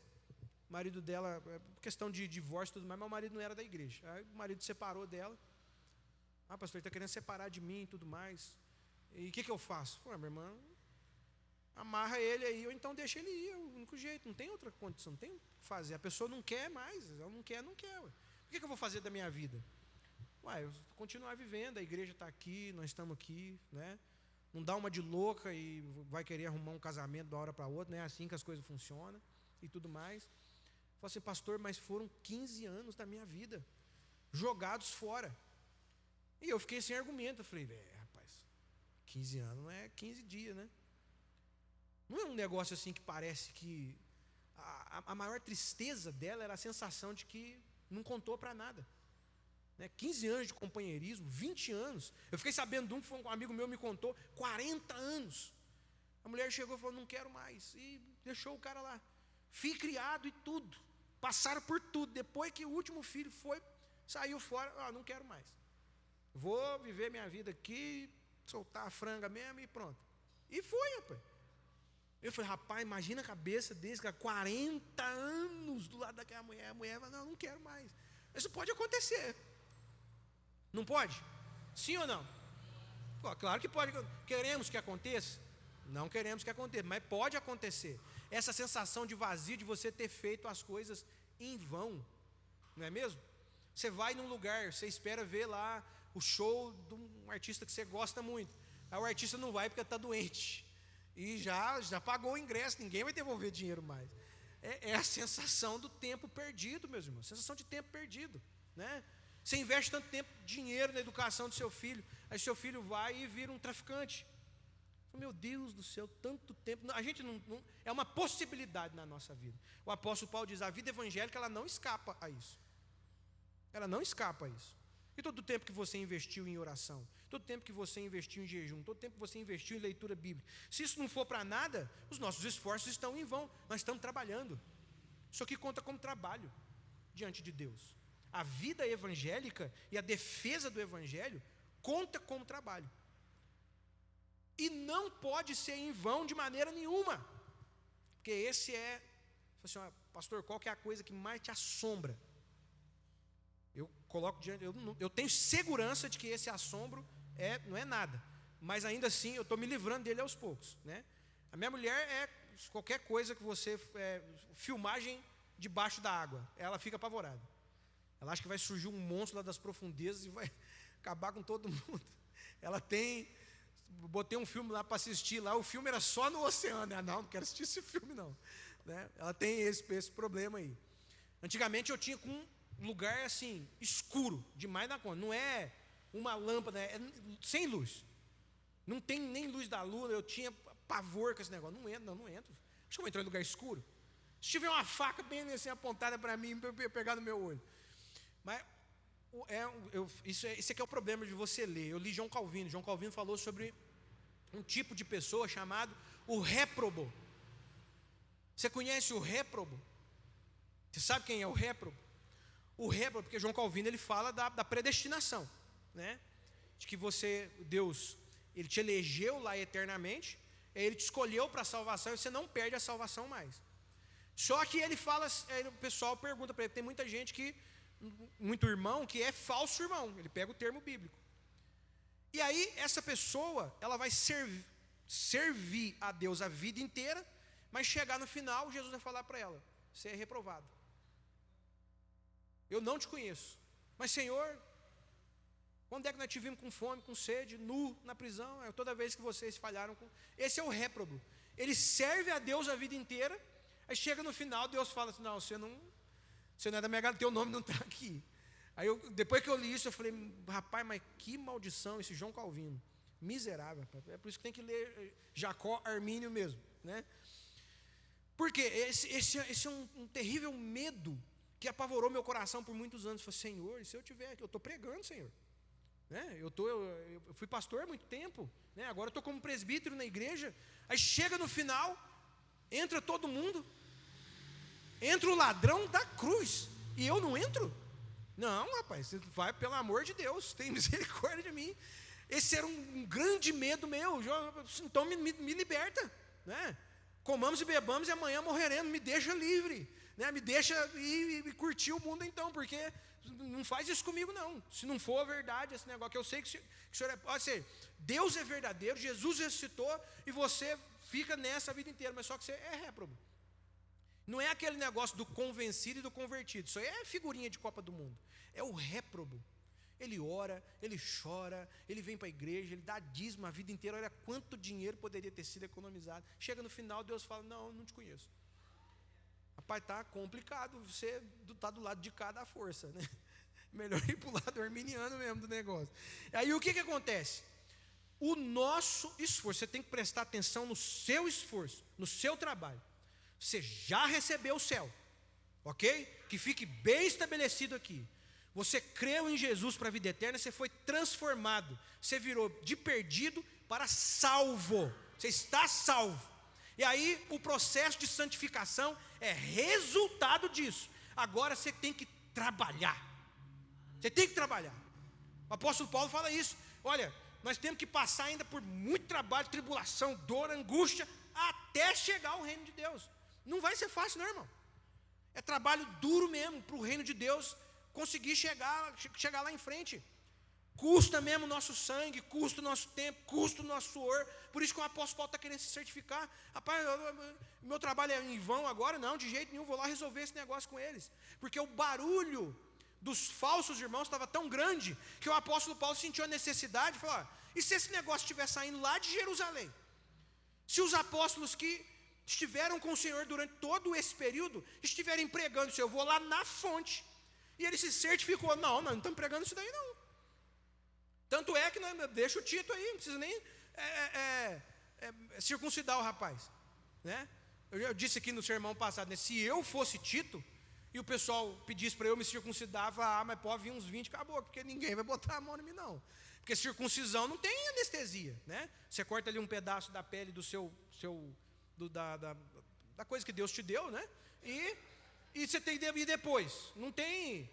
o marido dela, questão de divórcio e tudo mais, mas o marido não era da igreja, aí o marido separou dela. Pastor, ele está querendo separar de mim e tudo mais. E o que eu faço? Minha irmã, amarra ele aí, ou então deixa ele ir, é o único jeito, não tem outra condição, não tem o que fazer. A pessoa não quer mais, ela não quer. Ué. O que eu vou fazer da minha vida? Eu vou continuar vivendo, a igreja está aqui, nós estamos aqui, né? Não dá uma de louca e vai querer arrumar um casamento de uma hora para outra, não é assim que as coisas funcionam e tudo mais. Falei assim, pastor, mas foram 15 anos da minha vida jogados fora. E eu fiquei sem argumento, eu falei, rapaz, 15 anos não é 15 dias, né? Não é um negócio assim que parece que a maior tristeza dela era a sensação de que não contou para nada, né? 15 anos de companheirismo, 20 anos, eu fiquei sabendo de um amigo meu me contou, 40 anos, a mulher chegou e falou, não quero mais, e deixou o cara lá, fui criado e tudo, passaram por tudo, depois que o último filho saiu fora, não quero mais. Vou viver minha vida aqui, soltar a franga mesmo e pronto. E foi, rapaz. Eu falei, rapaz, imagina a cabeça desse cara, 40 anos do lado daquela mulher. A mulher fala, não quero mais. Isso pode acontecer. Não pode? Sim ou não? Claro que pode. Queremos que aconteça? Não queremos que aconteça, mas pode acontecer. Essa sensação de vazio, de você ter feito as coisas em vão. Não é mesmo? Você vai num lugar, você espera ver lá o show de um artista que você gosta muito. Aí o artista não vai porque está doente. E já pagou o ingresso, ninguém vai devolver dinheiro mais. É a sensação do tempo perdido, meus irmãos. Sensação de tempo perdido, né? Você investe tanto tempo, dinheiro na educação do seu filho, aí seu filho vai e vira um traficante. Meu Deus do céu, tanto tempo. A gente não é uma possibilidade na nossa vida. O apóstolo Paulo diz, a vida evangélica ela não escapa a isso. Ela não escapa a isso. E todo o tempo que você investiu em oração, todo o tempo que você investiu em jejum, todo o tempo que você investiu em leitura bíblica, se isso não for para nada, os nossos esforços estão em vão. Nós estamos trabalhando. Isso aqui conta como trabalho diante de Deus. A vida evangélica e a defesa do evangelho conta como trabalho. E não pode ser em vão de maneira nenhuma. Porque esse assim, pastor, qual que é a coisa que mais te assombra? Eu coloco diante, eu tenho segurança de que esse assombro não é nada, mas ainda assim eu estou me livrando dele aos poucos, né? A minha mulher qualquer coisa que você filmagem debaixo da água, ela fica apavorada. Ela acha que vai surgir um monstro lá das profundezas e vai acabar com todo mundo. Botei um filme lá para assistir lá, o filme era só no oceano. Não quero assistir esse filme não, né? Ela tem esse problema aí. Antigamente eu tinha com um lugar assim, escuro, demais na conta. Não é uma lâmpada, é sem luz. Não tem nem luz da lua. Eu tinha pavor com esse negócio. Não entro. Acho que eu vou entrar em lugar escuro. Se tiver uma faca bem assim apontada para mim, para eu pegar no meu olho. Mas esse aqui é o problema de você ler. Eu li João Calvino. João Calvino falou sobre um tipo de pessoa chamado o réprobo. Você conhece o réprobo? Você sabe quem é o réprobo? O réprobo, porque João Calvino ele fala da predestinação, né? De que Deus, Ele te elegeu lá eternamente, Ele te escolheu para a salvação e você não perde a salvação mais. Só que ele fala, o pessoal pergunta para ele, tem muita gente muito irmão que é falso irmão, ele pega o termo bíblico. E aí essa pessoa, ela vai servir a Deus a vida inteira, mas chegar no final, Jesus vai falar para ela, você é reprovado. Eu não te conheço, mas Senhor, quando é que nós te vimos com fome, com sede, nu, na prisão? Toda vez que vocês falharam. Esse é o réprobo. Ele serve a Deus a vida inteira, aí chega no final, Deus fala assim, não, você não é da minha galera, teu nome não está aqui. Aí depois que eu li isso, eu falei, rapaz, mas que maldição esse João Calvino. Miserável, rapaz. É por isso que tem que ler Jacó Armínio mesmo, né? Porque esse é um terrível medo que apavorou meu coração por muitos anos. Eu falei, Senhor, e se eu tiver aqui? Eu estou pregando, Senhor. Né? Eu fui pastor há muito tempo, né? Agora eu estou como presbítero na igreja. Aí chega no final, entra todo mundo, entra o ladrão da cruz, e eu não entro? Não, rapaz, você vai, pelo amor de Deus, tem misericórdia de mim. Esse era um grande medo meu. Então me liberta, né? Comamos e bebamos e amanhã morreremos, me deixa livre, né? Me deixa ir e curtir o mundo então, porque não faz isso comigo não. Se não for verdade esse negócio, que eu sei que o senhor pode ser, Deus é verdadeiro, Jesus ressuscitou e você fica nessa a vida inteira, mas só que você é réprobo. Não é aquele negócio do convencido e do convertido, isso aí é figurinha de Copa do Mundo, é o réprobo. Ele ora, ele chora, ele vem para a igreja, ele dá dízimo a vida inteira, olha quanto dinheiro poderia ter sido economizado. Chega no final, Deus fala, não te conheço. Rapaz, está complicado, você está do lado de cá da força, né? Melhor ir para o lado arminiano mesmo do negócio. Aí o que acontece? O nosso esforço, você tem que prestar atenção no seu esforço, no seu trabalho. Você já recebeu o céu, ok? Que fique bem estabelecido aqui. Você creu em Jesus para a vida eterna, você foi transformado, você virou de perdido para salvo, você está salvo. E aí o processo de santificação é resultado disso. Agora você tem que trabalhar. Você tem que trabalhar. O apóstolo Paulo fala isso. Olha, nós temos que passar ainda por muito trabalho, tribulação, dor, angústia, até chegar ao reino de Deus. Não vai ser fácil, não, irmão. É trabalho duro mesmo para o reino de Deus conseguir chegar lá em frente. Custa mesmo o nosso sangue, custa o nosso tempo, custa o nosso suor. Por isso que o apóstolo Paulo está querendo se certificar. Rapaz, meu trabalho é em vão agora? Não, de jeito nenhum, vou lá resolver esse negócio com eles. Porque o barulho dos falsos irmãos estava tão grande que o apóstolo Paulo sentiu a necessidade de falar, e se esse negócio estiver saindo lá de Jerusalém? Se os apóstolos que estiveram com o Senhor durante todo esse período estiverem pregando isso, eu vou lá na fonte. E ele se certificou, nós não estamos pregando isso daí não. Tanto é que deixa o Tito aí, não precisa nem circuncidar o rapaz, né? Eu disse aqui no sermão passado, né? Se eu fosse Tito e o pessoal pedisse para eu me circuncidar, mas pode vir uns 20, acabou, porque ninguém vai botar a mão em mim não. Porque circuncisão não tem anestesia, né? Você corta ali um pedaço da pele da coisa que Deus te deu, né? E você tem e depois não tem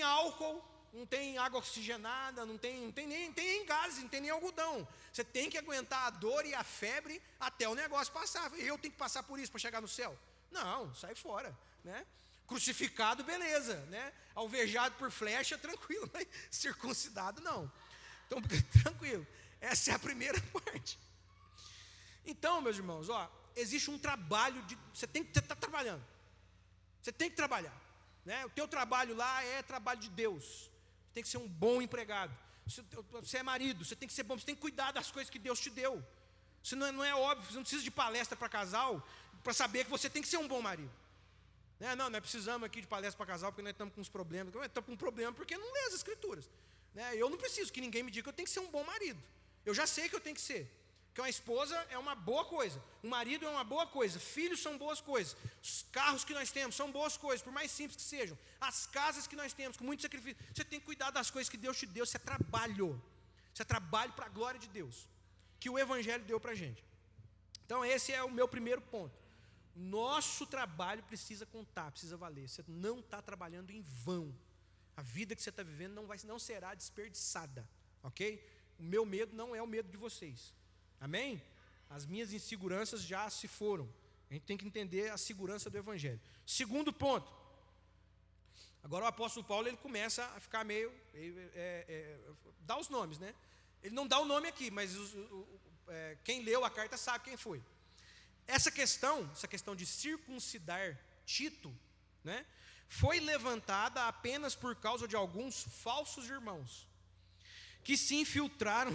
álcool, não tem água oxigenada, não tem nem gases, não tem nem algodão. Você tem que aguentar a dor e a febre até o negócio passar. Eu tenho que passar por isso para chegar no céu? Não, sai fora, né? Crucificado, beleza, né? Alvejado por flecha, tranquilo, mas circuncidado não. Então, tranquilo. Essa é a primeira parte. Então, meus irmãos, existe um trabalho você está trabalhando. Você tem que trabalhar, né? O teu trabalho lá é trabalho de Deus. Você tem que ser um bom empregado. Você é marido, você tem que ser bom, você tem que cuidar das coisas que Deus te deu. Isso não é óbvio, você não precisa de palestra para casal para saber que você tem que ser um bom marido. Não, nós precisamos aqui de palestra para casal porque nós estamos com uns problemas. Nós estamos com um problema porque não lê as escrituras, né? Eu não preciso que ninguém me diga que eu tenho que ser um bom marido. Eu já sei que eu tenho que ser. Que uma esposa é uma boa coisa, um marido é uma boa coisa, filhos são boas coisas, os carros que nós temos são boas coisas, por mais simples que sejam, as casas que nós temos com muito sacrifício, você tem que cuidar das coisas que Deus te deu, isso é trabalho para a glória de Deus, que o Evangelho deu para a gente. Então esse é o meu primeiro ponto. Nosso trabalho precisa contar, precisa valer. Você não está trabalhando em vão. A vida que você está vivendo não será desperdiçada, ok? O meu medo não é o medo de vocês, amém? As minhas inseguranças já se foram. A gente tem que entender a segurança do Evangelho. Segundo ponto. Agora o apóstolo Paulo, ele começa a ficar meio... dá os nomes, né? Ele não dá o nome aqui, mas quem leu a carta sabe quem foi. Essa questão de circuncidar Tito, né, foi levantada apenas por causa de alguns falsos irmãos que se infiltraram.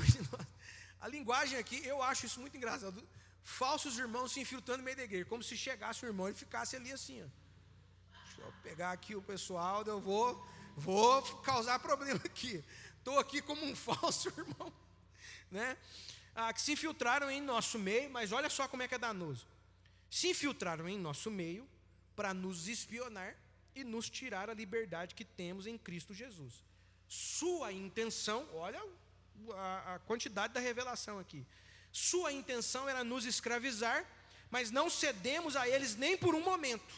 A linguagem aqui, eu acho isso muito engraçado. Falsos irmãos se infiltrando no meio da igreja, como se chegasse o irmão e ficasse ali assim, ó. Deixa eu pegar aqui o pessoal, eu vou causar problema aqui. Estou aqui como um falso irmão, né? Que se infiltraram em nosso meio, mas olha só como é que é danoso. Se infiltraram em nosso meio para nos espionar e nos tirar a liberdade que temos em Cristo Jesus. Sua intenção, olha a quantidade da revelação aqui. Sua intenção era nos escravizar, mas não cedemos a eles nem por um momento,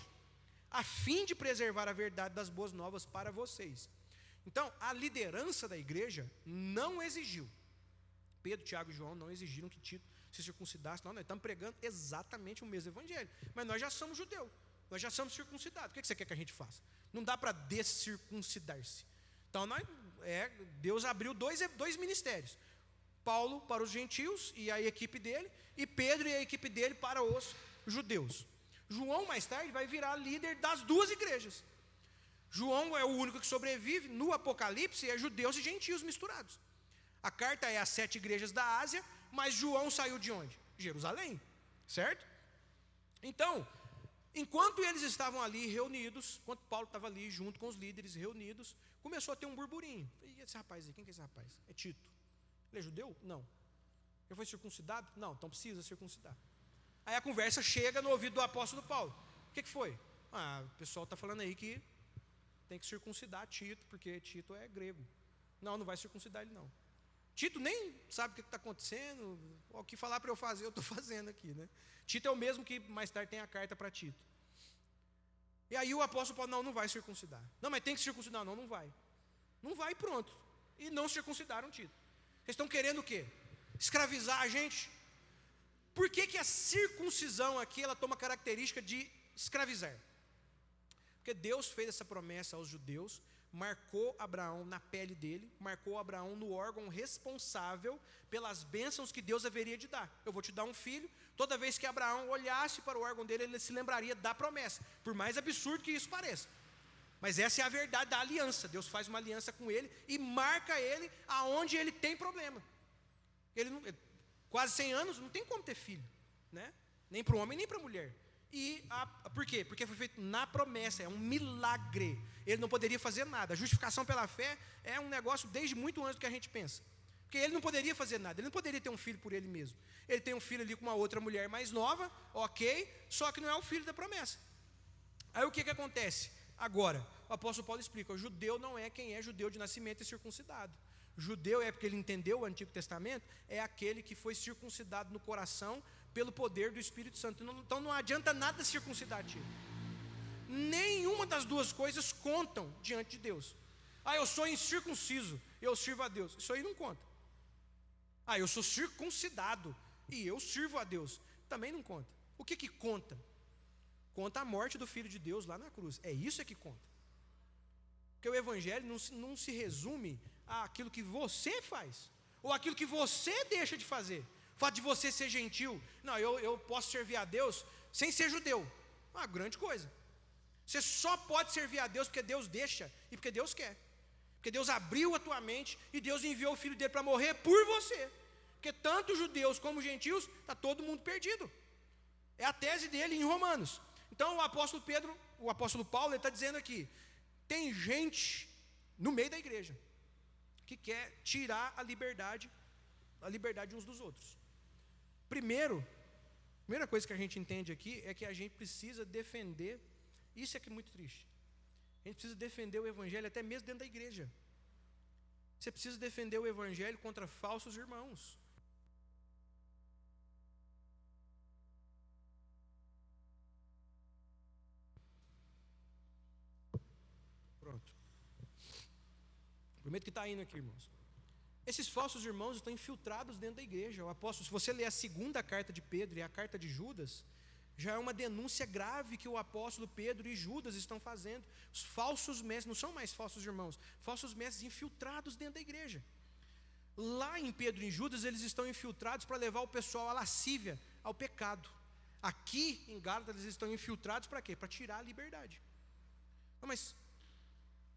a fim de preservar a verdade das boas novas para vocês. Então, a liderança da igreja não exigiu. Pedro, Tiago e João não exigiram que Tito se circuncidasse. Não, nós estamos pregando exatamente o mesmo evangelho. Mas nós já somos judeus, nós já somos circuncidados. O que você quer que a gente faça? Não dá para descircuncidar-se. Então, Deus abriu dois ministérios. Paulo para os gentios e a equipe dele, e Pedro e a equipe dele para os judeus. João, mais tarde, vai virar líder das duas igrejas. João é o único que sobrevive. No Apocalipse é judeus e gentios misturados. A carta é às 7 igrejas da Ásia, mas João saiu de onde? Jerusalém, certo? Então, enquanto eles estavam ali reunidos, enquanto Paulo estava ali junto com os líderes reunidos, começou a ter um burburinho. E esse rapaz aí, quem que é esse rapaz? É Tito. Ele é judeu? Não. Ele foi circuncidado? Não, então precisa circuncidar. Aí a conversa chega no ouvido do apóstolo Paulo. O que foi? O pessoal está falando aí que tem que circuncidar Tito, porque Tito é grego. Não vai circuncidar ele não. Tito nem sabe o que está acontecendo. O que falar para eu fazer, eu estou fazendo aqui, né? Tito é o mesmo que mais tarde tem a carta para Tito. E aí o apóstolo Paulo, não vai circuncidar. Não, mas tem que circuncidar. Não vai. Não vai, pronto. E não circuncidaram Tito. Vocês estão querendo o quê? Escravizar a gente? Por que a circuncisão aqui, ela toma característica de escravizar? Porque Deus fez essa promessa aos judeus, marcou Abraão na pele dele, marcou Abraão no órgão responsável pelas bênçãos que Deus haveria de dar. Eu vou te dar um filho. Toda vez que Abraão olhasse para o órgão dele, ele se lembraria da promessa, por mais absurdo que isso pareça. Mas essa é a verdade da aliança. Deus faz uma aliança com ele e marca ele aonde ele tem problema. Quase 100 anos, não tem como ter filho, né? Nem para o homem, nem para a mulher. Por quê? Porque foi feito na promessa, é um milagre. Ele não poderia fazer nada. A justificação pela fé é um negócio desde muito antes do que a gente pensa. Porque ele não poderia fazer nada, ele não poderia ter um filho por ele mesmo. Ele tem um filho ali com uma outra mulher mais nova, ok, só que não é o filho da promessa. Aí o que acontece? Agora, o apóstolo Paulo explica, o judeu não é quem é judeu de nascimento e circuncidado. Judeu é porque ele entendeu o Antigo Testamento, é aquele que foi circuncidado no coração pelo poder do Espírito Santo. Então não adianta nada circuncidar Tito. Nenhuma das duas coisas contam diante de Deus. Eu sou incircunciso, eu sirvo a Deus. Isso aí não conta. Eu sou circuncidado e eu sirvo a Deus. Também não conta. O que conta? Conta a morte do Filho de Deus lá na cruz. É isso que conta. Porque o Evangelho não se resume àquilo que você faz, ou aquilo que você deixa de fazer. O fato de você ser gentil. Não, eu posso servir a Deus sem ser judeu. Uma grande coisa. Você só pode servir a Deus porque Deus deixa e porque Deus quer. Porque Deus abriu a tua mente e Deus enviou o Filho dele para morrer por você. Porque tanto judeus como gentios, está todo mundo perdido. É a tese dele em Romanos. Então o apóstolo Paulo, ele está dizendo aqui, tem gente no meio da igreja que quer tirar a liberdade uns dos outros. Primeira coisa que a gente entende aqui é que a gente precisa defender, isso é que é muito triste, a gente precisa defender o evangelho até mesmo dentro da igreja. Você precisa defender o evangelho contra falsos irmãos. . 。 . 。 . 。 . . . . . . . . . . . . . . . . . . . . . . . . . . . . . . . . . . . . . . . . . . . . . . . . . . . . . . Prometo que está indo aqui, irmãos. Esses falsos irmãos estão infiltrados dentro da igreja. O apóstolo, se você ler a segunda carta de Pedro e a carta de Judas, já é uma denúncia grave que o apóstolo Pedro e Judas estão fazendo. Os falsos mestres, não são mais falsos irmãos, falsos mestres infiltrados dentro da igreja. Lá em Pedro e em Judas, eles estão infiltrados para levar o pessoal à lascívia, ao pecado. Aqui em Gálatas, eles estão infiltrados para quê? Para tirar a liberdade. Mas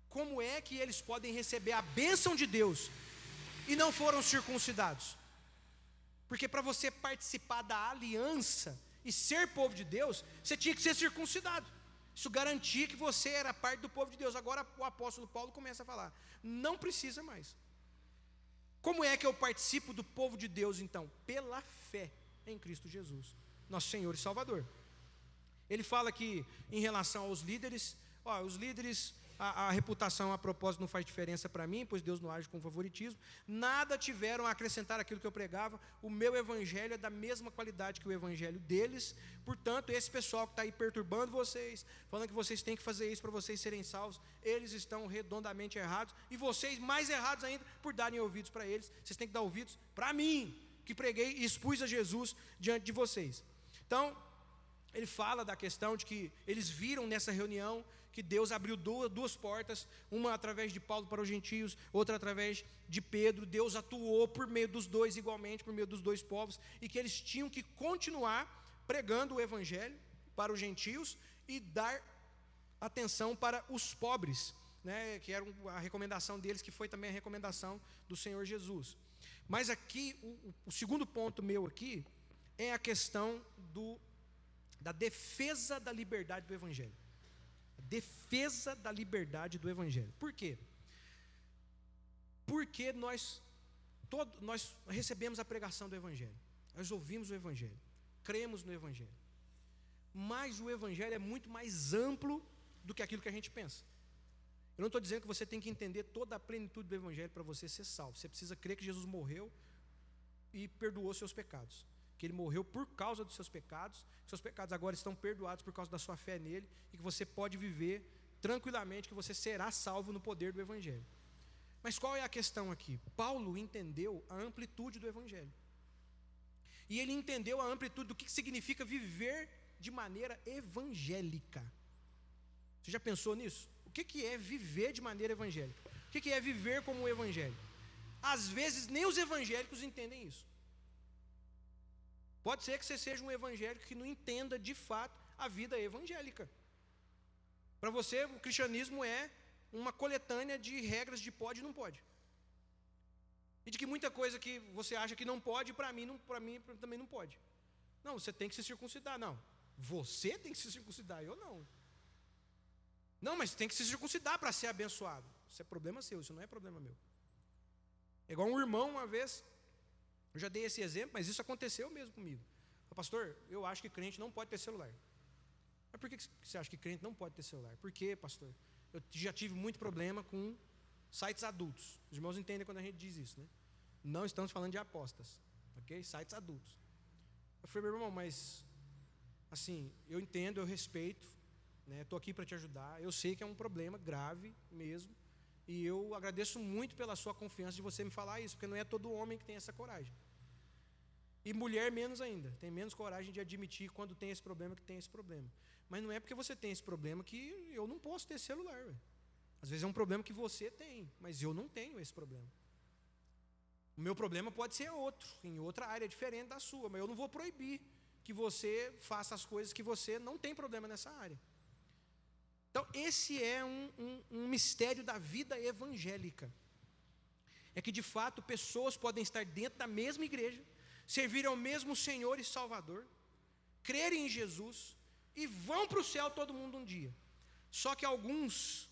como é que eles podem receber a bênção de Deus e não foram circuncidados? Porque para você participar da aliança e ser povo de Deus, você tinha que ser circuncidado. Isso garantia que você era parte do povo de Deus. Agora o apóstolo Paulo começa a falar, não precisa mais. Como é que eu participo do povo de Deus então? Pela fé em Cristo Jesus, nosso Senhor e Salvador. Ele fala que em relação aos líderes, os líderes, a reputação a propósito não faz diferença para mim, pois Deus não age com favoritismo. Nada tiveram a acrescentar aquilo que eu pregava. O meu evangelho é da mesma qualidade que o evangelho deles. Portanto, esse pessoal que está aí perturbando vocês, falando que vocês têm que fazer isso para vocês serem salvos, eles estão redondamente errados, e vocês mais errados ainda por darem ouvidos para eles. Vocês têm que dar ouvidos para mim, que preguei e expus a Jesus diante de vocês. Então, ele fala da questão de que eles viram nessa reunião que Deus abriu duas portas, uma através de Paulo para os gentios, outra através de Pedro. Deus atuou por meio dos dois igualmente, por meio dos dois povos, e que eles tinham que continuar pregando o evangelho para os gentios e dar atenção para os pobres, né, que era a recomendação deles, que foi também a recomendação do Senhor Jesus. Mas aqui, o segundo ponto meu aqui, é a questão da defesa da liberdade do evangelho. A defesa da liberdade do evangelho. Por quê? Porque nós recebemos a pregação do evangelho, nós ouvimos o evangelho, cremos no evangelho, mas o evangelho é muito mais amplo do que aquilo que a gente pensa. Eu não estou dizendo que você tem que entender toda a plenitude do evangelho para você ser salvo. Você precisa crer que Jesus morreu e perdoou seus pecados, que Ele morreu por causa dos seus pecados agora estão perdoados por causa da sua fé nele, e que você pode viver tranquilamente, que você será salvo no poder do evangelho. Mas qual é a questão aqui? Paulo entendeu a amplitude do evangelho, e ele entendeu a amplitude do que significa viver de maneira evangélica. Você já pensou nisso? O que é viver de maneira evangélica? O que é viver como um evangelho? Às vezes nem os evangélicos entendem isso. Pode ser que você seja um evangélico que não entenda de fato a vida evangélica. Para você, o cristianismo é uma coletânea de regras de pode e não pode. E de que muita coisa que você acha que não pode, para mim também não pode. Não, você tem que se circuncidar. Não, você tem que se circuncidar, eu não. Não, mas tem que se circuncidar para ser abençoado. Isso é problema seu, isso não é problema meu. É igual um irmão uma vez, eu já dei esse exemplo, mas isso aconteceu mesmo comigo. Pastor, eu acho que crente não pode ter celular. Mas por que você acha que crente não pode ter celular? Por quê, pastor? Eu já tive muito problema com sites adultos. Os irmãos entendem quando a gente diz isso, né? Não estamos falando de apostas, ok? Sites adultos. Eu falei, meu irmão, mas assim, eu entendo, eu respeito, né? Estou aqui para te ajudar. Eu sei que é um problema grave mesmo, e eu agradeço muito pela sua confiança de você me falar isso, porque não é todo homem que tem essa coragem. E mulher menos ainda, tem menos coragem de admitir quando tem esse problema, que tem esse problema. Mas não é porque você tem esse problema que eu não posso ter celular, véio. Às vezes é um problema que você tem, mas eu não tenho esse problema. O meu problema pode ser outro, em outra área diferente da sua, mas eu não vou proibir que você faça as coisas que você não tem problema nessa área. Então esse é um mistério da vida evangélica. É que de fato pessoas podem estar dentro da mesma igreja, servir ao mesmo Senhor e Salvador, crerem em Jesus e vão para o céu todo mundo um dia. Só que alguns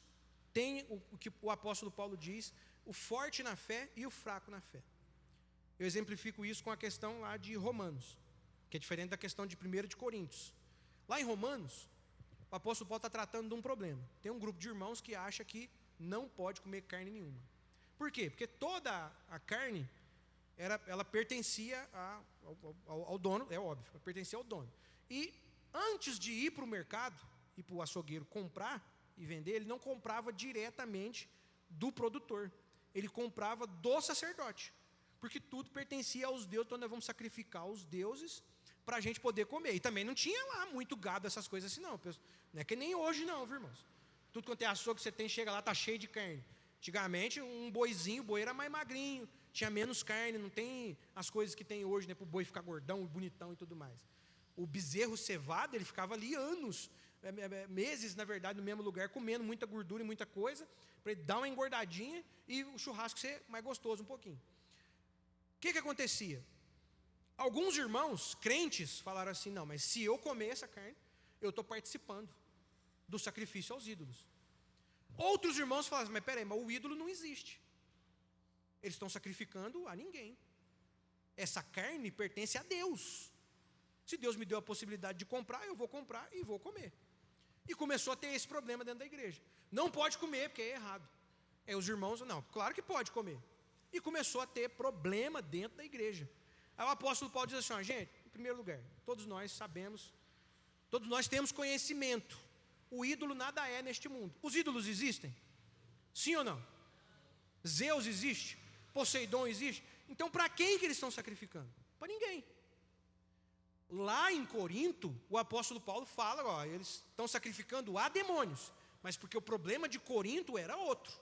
têm o que o apóstolo Paulo diz, o forte na fé e o fraco na fé. Eu exemplifico isso com a questão lá de Romanos, que é diferente da questão de 1 de Coríntios. Lá em Romanos, o apóstolo Paulo está tratando de um problema. Tem um grupo de irmãos que acha que não pode comer carne nenhuma. Por quê? Porque toda a carne ela pertencia ao dono, é óbvio, ela pertencia ao dono. E antes de ir para o mercado, ir para o açougueiro comprar e vender, ele não comprava diretamente do produtor. ele comprava do sacerdote, porque tudo pertencia aos deuses, então nós vamos sacrificar os deuses para a gente poder comer. E também não tinha lá muito gado, essas coisas assim, não. Não é que nem hoje não, viu, irmãos? Tudo quanto é açougue que você tem, chega lá, está cheio de carne. Antigamente, um boizinho, o boi era mais magrinho, tinha menos carne, não tem as coisas que tem hoje, né, para o boi ficar gordão, bonitão e tudo mais. O bezerro cevado, ele ficava ali anos, meses, na verdade, no mesmo lugar, comendo muita gordura e muita coisa, para ele dar uma engordadinha e o churrasco ser mais gostoso um pouquinho. O que acontecia? Alguns irmãos, crentes, falaram assim, não, mas se eu comer essa carne, eu estou participando do sacrifício aos ídolos. Outros irmãos falaram assim, mas peraí, mas o ídolo não existe. Eles estão sacrificando a ninguém. Essa carne pertence a Deus. Se Deus me deu a possibilidade de comprar, eu vou comprar e vou comer. E começou a ter esse problema dentro da igreja. Não pode comer, porque é errado. Aí os irmãos, não, claro que pode comer. E começou a ter problema dentro da igreja. Aí o apóstolo Paulo diz assim, gente, em primeiro lugar, todos nós sabemos, todos nós temos conhecimento. O ídolo nada é neste mundo. Os ídolos existem? Sim ou não? Zeus existe? Poseidon existe? Então para quem que eles estão sacrificando? Para ninguém. Lá em Corinto, o apóstolo Paulo fala, ó, eles estão sacrificando a demônios, mas porque o problema de Corinto era outro.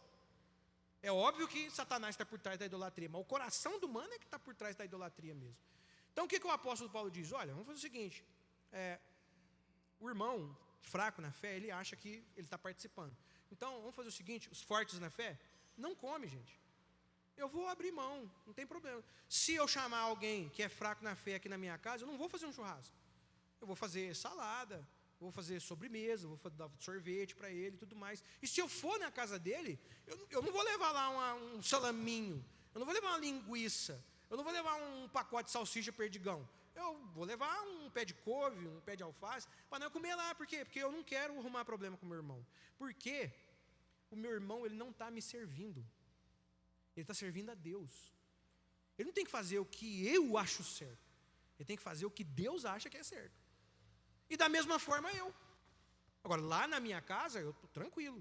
É óbvio que Satanás está por trás da idolatria, mas o coração do humano é que está por trás da idolatria mesmo. Então o que o apóstolo Paulo diz? Olha, vamos fazer o seguinte, o irmão fraco na fé, ele acha que ele está participando. Então vamos fazer o seguinte, os fortes na fé, não come, gente. Eu vou abrir mão, não tem problema. Se eu chamar alguém que é fraco na fé aqui na minha casa, eu não vou fazer um churrasco. Eu vou fazer salada, vou fazer sobremesa, vou dar sorvete para ele e tudo mais. E se eu for na casa dele, eu não vou levar lá um salaminho, eu não vou levar uma linguiça, eu não vou levar um pacote de salsicha perdigão. Eu vou levar um pé de couve, um pé de alface, para não comer lá. Por quê? Porque eu não quero arrumar problema com o meu irmão. Porque o meu irmão, ele não está me servindo. Ele está servindo a Deus. Ele não tem que fazer o que eu acho certo. Ele tem que fazer o que Deus acha que é certo. E da mesma forma eu. Agora, lá na minha casa, eu estou tranquilo.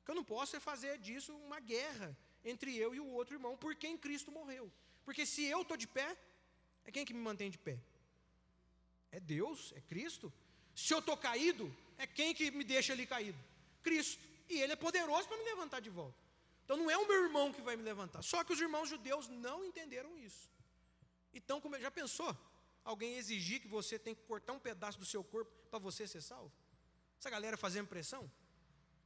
O que eu não posso é fazer disso uma guerra entre eu e o outro irmão, por quem Cristo morreu. Porque se eu estou de pé, é quem que me mantém de pé? É Deus, é Cristo. Se eu estou caído, é quem que me deixa ali caído? Cristo. E Ele é poderoso para me levantar de volta. Então não é o meu irmão que vai me levantar. Só que os irmãos judeus não entenderam isso. Então, já pensou? Alguém exigir que você tem que cortar um pedaço do seu corpo para você ser salvo? Essa galera fazendo pressão?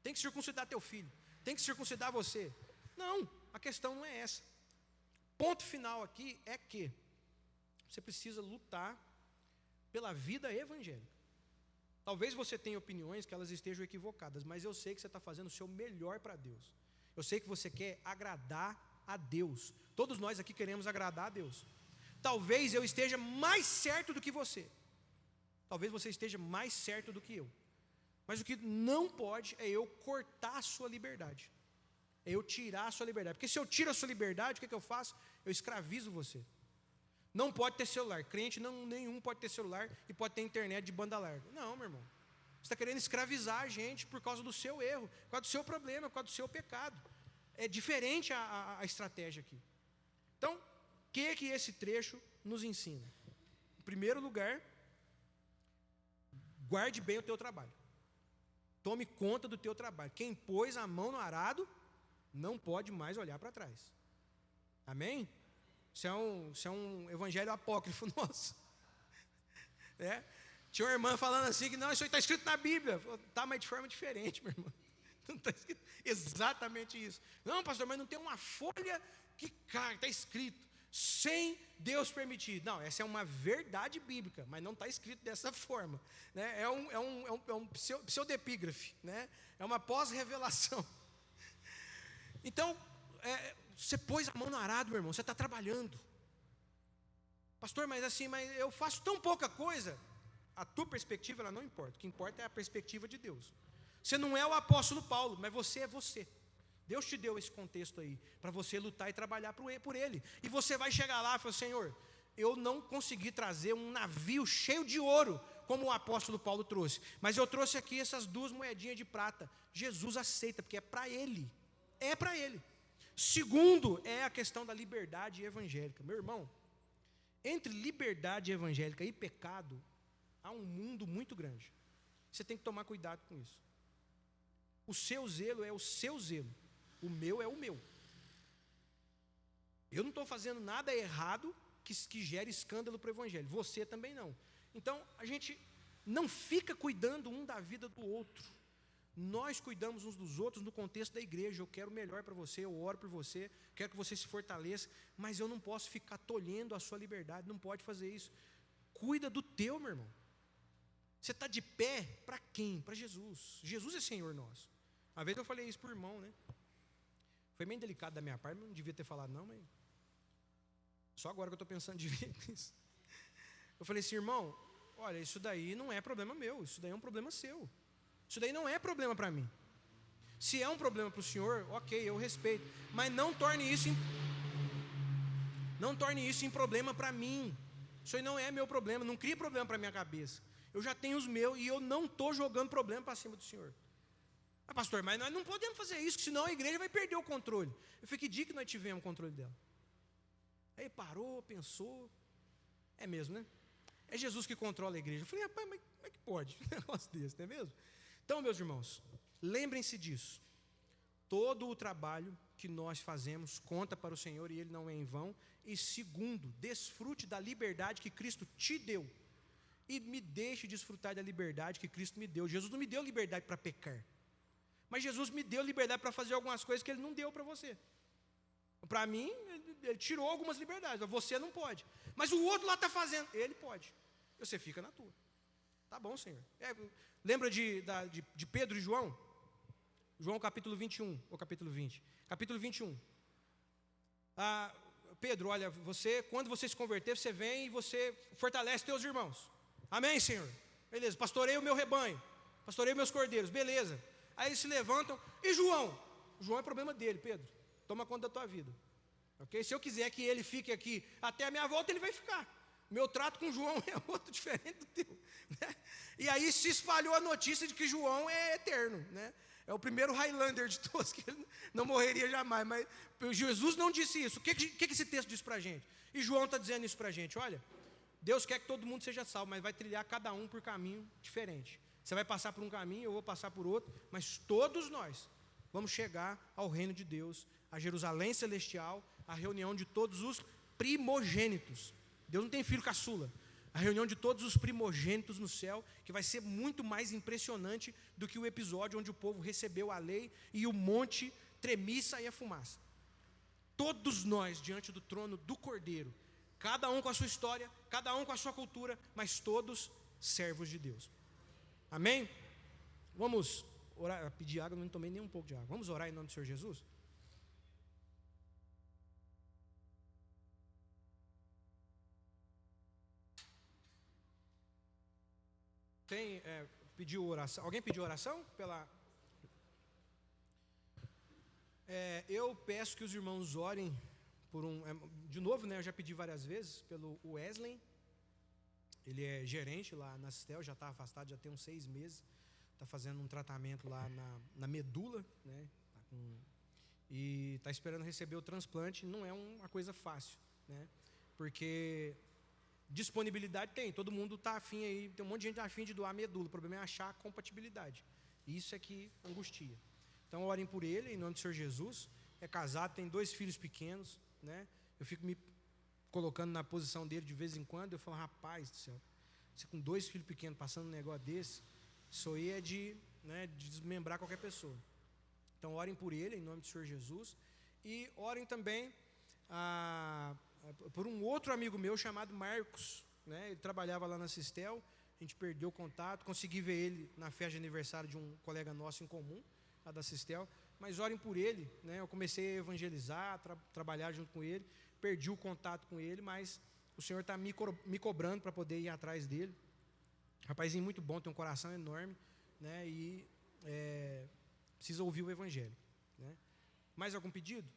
Tem que circuncidar teu filho. Tem que circuncidar você. Não, a questão não é essa. Ponto final aqui é que você precisa lutar pela vida evangélica. Talvez você tenha opiniões que elas estejam equivocadas, mas eu sei que você está fazendo o seu melhor para Deus. Eu sei que você quer agradar a Deus. Todos nós aqui queremos agradar a Deus. Talvez eu esteja mais certo do que você. Talvez você esteja mais certo do que eu. Mas o que não pode é eu cortar a sua liberdade. É eu tirar a sua liberdade. Porque se eu tiro a sua liberdade, o que eu faço? Eu escravizo você. Não pode ter celular. Crente nenhum pode ter celular e pode ter internet de banda larga. Não, meu irmão. Você está querendo escravizar a gente por causa do seu erro, por causa do seu problema, por causa do seu pecado. É diferente a estratégia aqui. Então, o que esse trecho nos ensina? Em primeiro lugar, guarde bem o teu trabalho. Tome conta do teu trabalho. Quem pôs a mão no arado, não pode mais olhar para trás. Amém? Isso é um evangelho apócrifo nosso. Tinha uma irmã falando assim, que não, isso aí está escrito na Bíblia. Tá, mas de forma diferente, meu irmão. Não está escrito exatamente isso. Não, pastor, mas não tem uma folha que cai, está escrito, sem Deus permitir. Não, essa é uma verdade bíblica, mas não está escrito dessa forma. Né? É um pseudepígrafe, né? É uma pós-revelação. Então, você pôs a mão no arado, meu irmão, você está trabalhando. Pastor, mas eu faço tão pouca coisa. A tua perspectiva, ela não importa. O que importa é a perspectiva de Deus. Você não é o apóstolo Paulo, mas você é você. Deus te deu esse contexto aí, para você lutar e trabalhar por Ele. E você vai chegar lá e falar, Senhor, eu não consegui trazer um navio cheio de ouro, como o apóstolo Paulo trouxe. Mas eu trouxe aqui essas 2 moedinhas de prata. Jesus aceita, porque é para Ele. É para Ele. Segundo é a questão da liberdade evangélica. Meu irmão, entre liberdade evangélica e pecado, há um mundo muito grande. Você tem que tomar cuidado com isso. O seu zelo é o seu zelo, o meu é o meu. Eu não estou fazendo nada errado que gere escândalo para o evangelho, você também não. Então, a gente não fica cuidando um da vida do outro. Nós cuidamos uns dos outros no contexto da igreja. Eu quero o melhor para você, eu oro por você, quero que você se fortaleça, mas eu não posso ficar tolhendo a sua liberdade, não pode fazer isso. Cuida do teu, meu irmão. Você está de pé para quem? Para Jesus. Jesus é Senhor nosso. Uma vez eu falei isso para o irmão, né? Foi meio delicado da minha parte, não devia ter falado não, mas só agora que eu estou pensando direito nisso. Eu falei assim, irmão, olha, isso daí não é problema meu, isso daí é um problema seu. Isso daí não é problema para mim. Se é um problema para o senhor, ok, eu respeito, mas não torne isso em problema para mim. Isso aí não é meu problema, não crie problema para minha cabeça. Eu já tenho os meus e eu não estou jogando problema para cima do senhor. Ah, pastor, mas nós não podemos fazer isso, senão a igreja vai perder o controle. Eu falei, que dia que nós tivemos o controle dela? Aí parou, pensou. É mesmo, né? É Jesus que controla a igreja. Eu falei, rapaz, mas como é que pode um negócio desse, não é mesmo? Então, meus irmãos, lembrem-se disso. Todo o trabalho que nós fazemos conta para o Senhor e ele não é em vão. E segundo, desfrute da liberdade que Cristo te deu. E me deixe desfrutar da liberdade que Cristo me deu. Jesus não me deu liberdade para pecar, mas Jesus me deu liberdade para fazer algumas coisas que Ele não deu para você. Para mim, Ele tirou algumas liberdades, você não pode. Mas o outro lá está fazendo, Ele pode. Você fica na tua. Tá bom, Senhor. Lembra de Pedro e João? João capítulo 21, ou capítulo 20. Capítulo 21. Pedro, olha, quando você se converter, você vem e você fortalece teus irmãos. Amém, Senhor? Beleza, pastorei o meu rebanho, pastorei meus cordeiros, beleza. Aí eles se levantam, e João? João é problema dele, Pedro. Toma conta da tua vida. Ok? Se eu quiser que ele fique aqui até a minha volta, ele vai ficar. Meu trato com João é outro diferente do teu. Né? E aí se espalhou a notícia de que João é eterno. Né? É o primeiro Highlander de todos, que ele não morreria jamais. Mas Jesus não disse isso. O que esse texto diz para a gente? E João está dizendo isso para a gente. Olha, Deus quer que todo mundo seja salvo, mas vai trilhar cada um por caminho diferente. Você vai passar por um caminho, eu vou passar por outro, mas todos nós vamos chegar ao reino de Deus, a Jerusalém celestial, a reunião de todos os primogênitos. Deus não tem filho caçula. A reunião de todos os primogênitos no céu, que vai ser muito mais impressionante do que o episódio onde o povo recebeu a lei e o monte tremia e saía fumaça. Todos nós diante do trono do Cordeiro, cada um com a sua história, cada um com a sua cultura, mas todos servos de Deus. Amém? Vamos orar, pedir água, não tomei nem um pouco de água. Vamos orar em nome do Senhor Jesus? Pediu oração? Alguém pediu oração? Eu peço que os irmãos orem por de novo, né, eu já pedi várias vezes, pelo Wesley. Ele é gerente lá na Cistel, já está afastado, já tem uns 6 meses. Está fazendo um tratamento lá na medula, né? E está esperando receber o transplante. Não é uma coisa fácil, né? Porque disponibilidade tem, todo mundo está afim aí, tem um monte de gente afim de doar medula. O problema é achar a compatibilidade. Isso é que angustia. Então orem por ele, em nome do Senhor Jesus. É casado, tem 2 filhos pequenos, né? Eu fico me colocando na posição dele de vez em quando. Eu falo, rapaz do céu, você com 2 filhos pequenos passando um negócio desse, isso aí é de desmembrar qualquer pessoa. Então orem por ele, em nome do Senhor Jesus. E orem também por um outro amigo meu chamado Marcos, né? Ele trabalhava lá na Cistel. A gente perdeu o contato, consegui ver ele na festa de aniversário de um colega nosso em comum, lá da Cistel. Mas orem por ele, né? Eu comecei a evangelizar, trabalhar junto com ele. Perdi o contato com ele, mas o Senhor está me cobrando para poder ir atrás dele. Rapazinho muito bom, tem um coração enorme, né? E precisa ouvir o Evangelho, né? Mais algum pedido?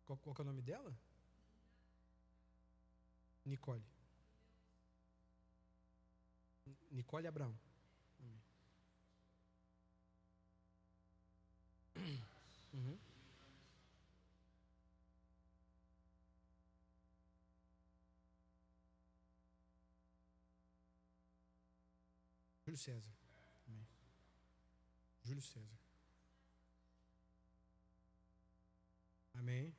Qual que é o nome dela? Nicole. Nicole Abraão. Uhum. Júlio César. Amém. Júlio César. Amém.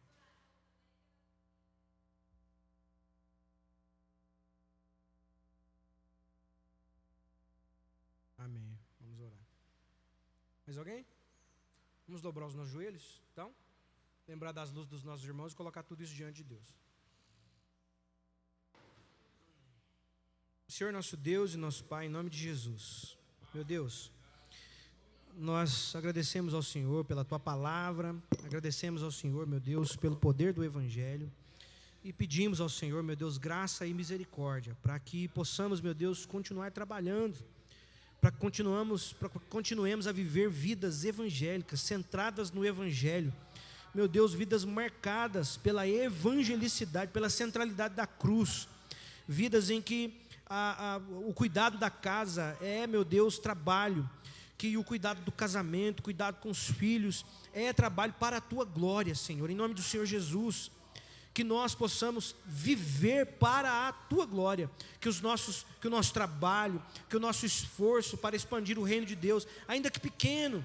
Amém. Vamos orar. Mais alguém? Vamos dobrar os nossos joelhos, então? Lembrar das luzes dos nossos irmãos e colocar tudo isso diante de Deus. Senhor nosso Deus e nosso Pai, em nome de Jesus. Meu Deus, nós agradecemos ao Senhor pela Tua palavra, agradecemos ao Senhor, meu Deus, pelo poder do Evangelho e pedimos ao Senhor, meu Deus, graça e misericórdia, para que possamos, meu Deus, continuar trabalhando, para que continuemos a viver vidas evangélicas, centradas no Evangelho. Meu Deus, vidas marcadas pela evangelicidade, pela centralidade da cruz, vidas em que o cuidado da casa é, meu Deus, trabalho, que o cuidado do casamento, cuidado com os filhos, é trabalho para a Tua glória, Senhor, em nome do Senhor Jesus, que nós possamos viver para a Tua glória, que o nosso trabalho, que o nosso esforço para expandir o reino de Deus, ainda que pequeno,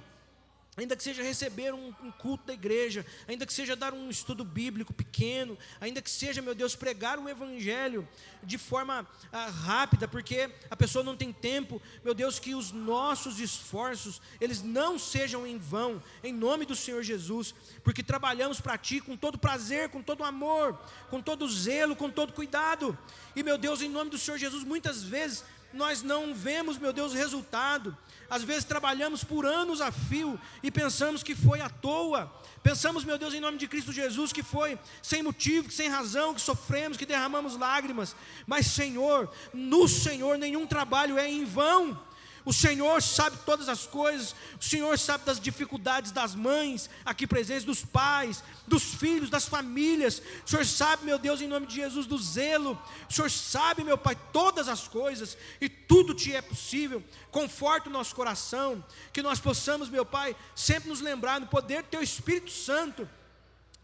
ainda que seja receber um culto da igreja, ainda que seja dar um estudo bíblico pequeno, ainda que seja, meu Deus, pregar o Evangelho de forma rápida, porque a pessoa não tem tempo, meu Deus, que os nossos esforços, eles não sejam em vão, em nome do Senhor Jesus, porque trabalhamos para Ti com todo prazer, com todo amor, com todo zelo, com todo cuidado, e meu Deus, em nome do Senhor Jesus, muitas vezes nós não vemos, meu Deus, resultado. Às vezes trabalhamos por anos a fio e pensamos que foi à toa. Pensamos, meu Deus, em nome de Cristo Jesus, que foi sem motivo, que sem razão, que sofremos, que derramamos lágrimas. Mas, Senhor, no Senhor nenhum trabalho é em vão. O Senhor sabe todas as coisas, o Senhor sabe das dificuldades das mães aqui presentes, dos pais, dos filhos, das famílias. O Senhor sabe, meu Deus, em nome de Jesus, do zelo. O Senhor sabe, meu Pai, todas as coisas, e tudo Te é possível. Conforta o nosso coração, que nós possamos, meu Pai, sempre nos lembrar no poder do Teu Espírito Santo,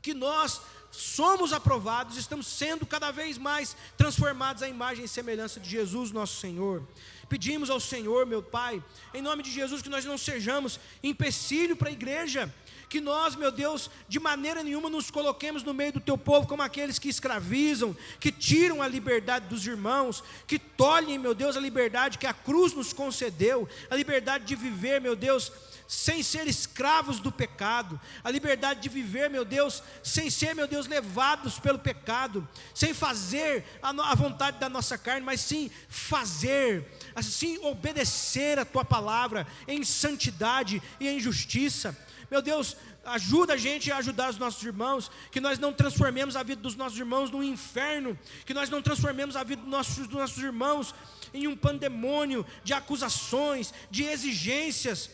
que nós somos aprovados, estamos sendo cada vez mais transformados à imagem e semelhança de Jesus, nosso Senhor. Pedimos ao Senhor, meu Pai, em nome de Jesus, que nós não sejamos empecilho para a igreja, que nós, meu Deus, de maneira nenhuma nos coloquemos no meio do Teu povo como aqueles que escravizam, que tiram a liberdade dos irmãos, que tolhem, meu Deus, a liberdade que a cruz nos concedeu, a liberdade de viver, meu Deus, sem ser escravos do pecado, a liberdade de viver, meu Deus, sem ser, meu Deus, levados pelo pecado, sem fazer a vontade da nossa carne, mas sim fazer, assim obedecer a Tua palavra em santidade e em justiça. Meu Deus, ajuda a gente a ajudar os nossos irmãos, que nós não transformemos a vida dos nossos irmãos num inferno, que nós não transformemos a vida dos nossos irmãos em um pandemônio de acusações, de exigências,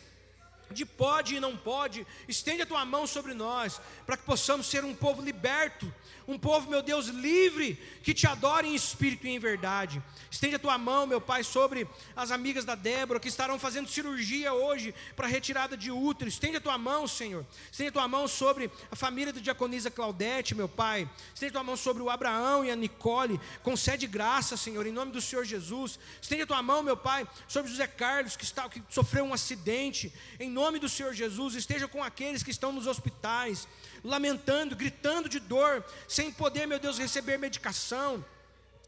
de pode e não pode. Estende a Tua mão sobre nós, para que possamos ser um povo liberto, um povo, meu Deus, livre, que Te adore em espírito e em verdade. Estende a Tua mão, meu Pai, sobre as amigas da Débora, que estarão fazendo cirurgia hoje, para retirada de útero. Estende a Tua mão, Senhor. Estende a Tua mão sobre a família da diaconisa Claudete, meu Pai. Estende a Tua mão sobre o Abraão e a Nicole. Concede graça, Senhor, em nome do Senhor Jesus. Estende a Tua mão, meu Pai, sobre José Carlos, que sofreu um acidente. Em nome do Senhor Jesus, esteja com aqueles que estão nos hospitais, lamentando, gritando de dor, sem poder, meu Deus, receber medicação.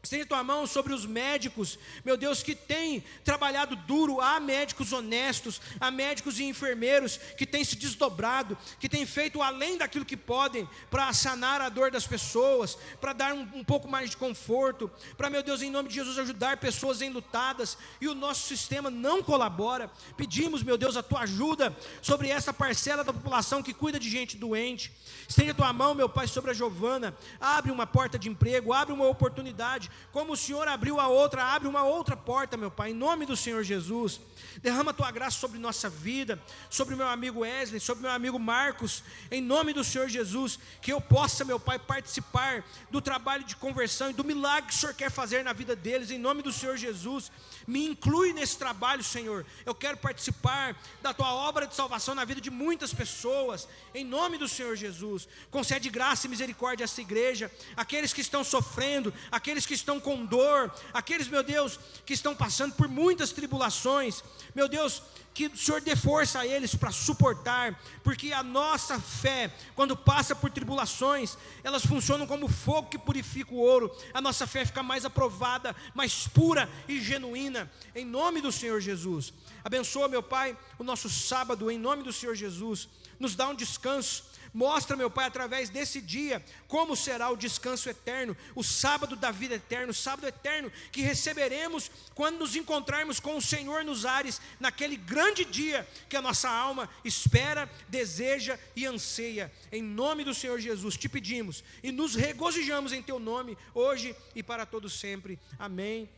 Estende a Tua mão sobre os médicos, meu Deus, que têm trabalhado duro. Há médicos honestos, há médicos e enfermeiros que têm se desdobrado, que têm feito além daquilo que podem, para sanar a dor das pessoas, para dar um pouco mais de conforto, para, meu Deus, em nome de Jesus, ajudar pessoas enlutadas, e o nosso sistema não colabora. Pedimos, meu Deus, a Tua ajuda sobre essa parcela da população que cuida de gente doente. Estende a Tua mão, meu Pai, sobre a Giovana. Abre uma porta de emprego, abre uma oportunidade como o Senhor abriu a outra, abre uma outra porta, meu Pai, em nome do Senhor Jesus. Derrama a tua graça sobre nossa vida, sobre o meu amigo Wesley, sobre o meu amigo Marcos, em nome do Senhor Jesus, que eu possa, meu Pai, participar do trabalho de conversão e do milagre que o Senhor quer fazer na vida deles, em nome do Senhor Jesus. Me inclui nesse trabalho, Senhor. Eu quero participar da tua obra de salvação na vida de muitas pessoas, em nome do Senhor Jesus. Concede graça e misericórdia a essa igreja, aqueles que estão sofrendo, aqueles que estão com dor, aqueles, meu Deus, que estão passando por muitas tribulações, meu Deus, que o Senhor dê força a eles para suportar, porque a nossa fé, quando passa por tribulações, elas funcionam como fogo que purifica o ouro. A nossa fé fica mais aprovada, mais pura e genuína, em nome do Senhor Jesus. Abençoa, meu Pai, o nosso sábado, em nome do Senhor Jesus. Nos dá um descanso. Mostra, meu Pai, através desse dia, como será o descanso eterno, o sábado da vida eterna, o sábado eterno que receberemos quando nos encontrarmos com o Senhor nos ares, naquele grande dia que a nossa alma espera, deseja e anseia. Em nome do Senhor Jesus te pedimos e nos regozijamos em teu nome, hoje e para todo sempre. Amém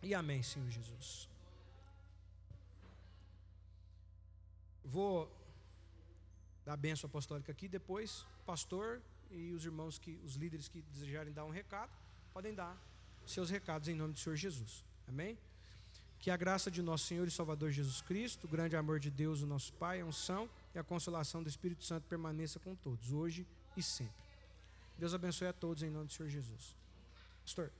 e amém, Senhor Jesus. Vou dar a bênção apostólica aqui, depois o pastor e os irmãos, os líderes que desejarem dar um recado, podem dar seus recados em nome do Senhor Jesus, amém? Que a graça de nosso Senhor e Salvador Jesus Cristo, o grande amor de Deus, o nosso Pai, a unção e a consolação do Espírito Santo permaneça com todos, hoje e sempre. Deus abençoe a todos em nome do Senhor Jesus. Pastor.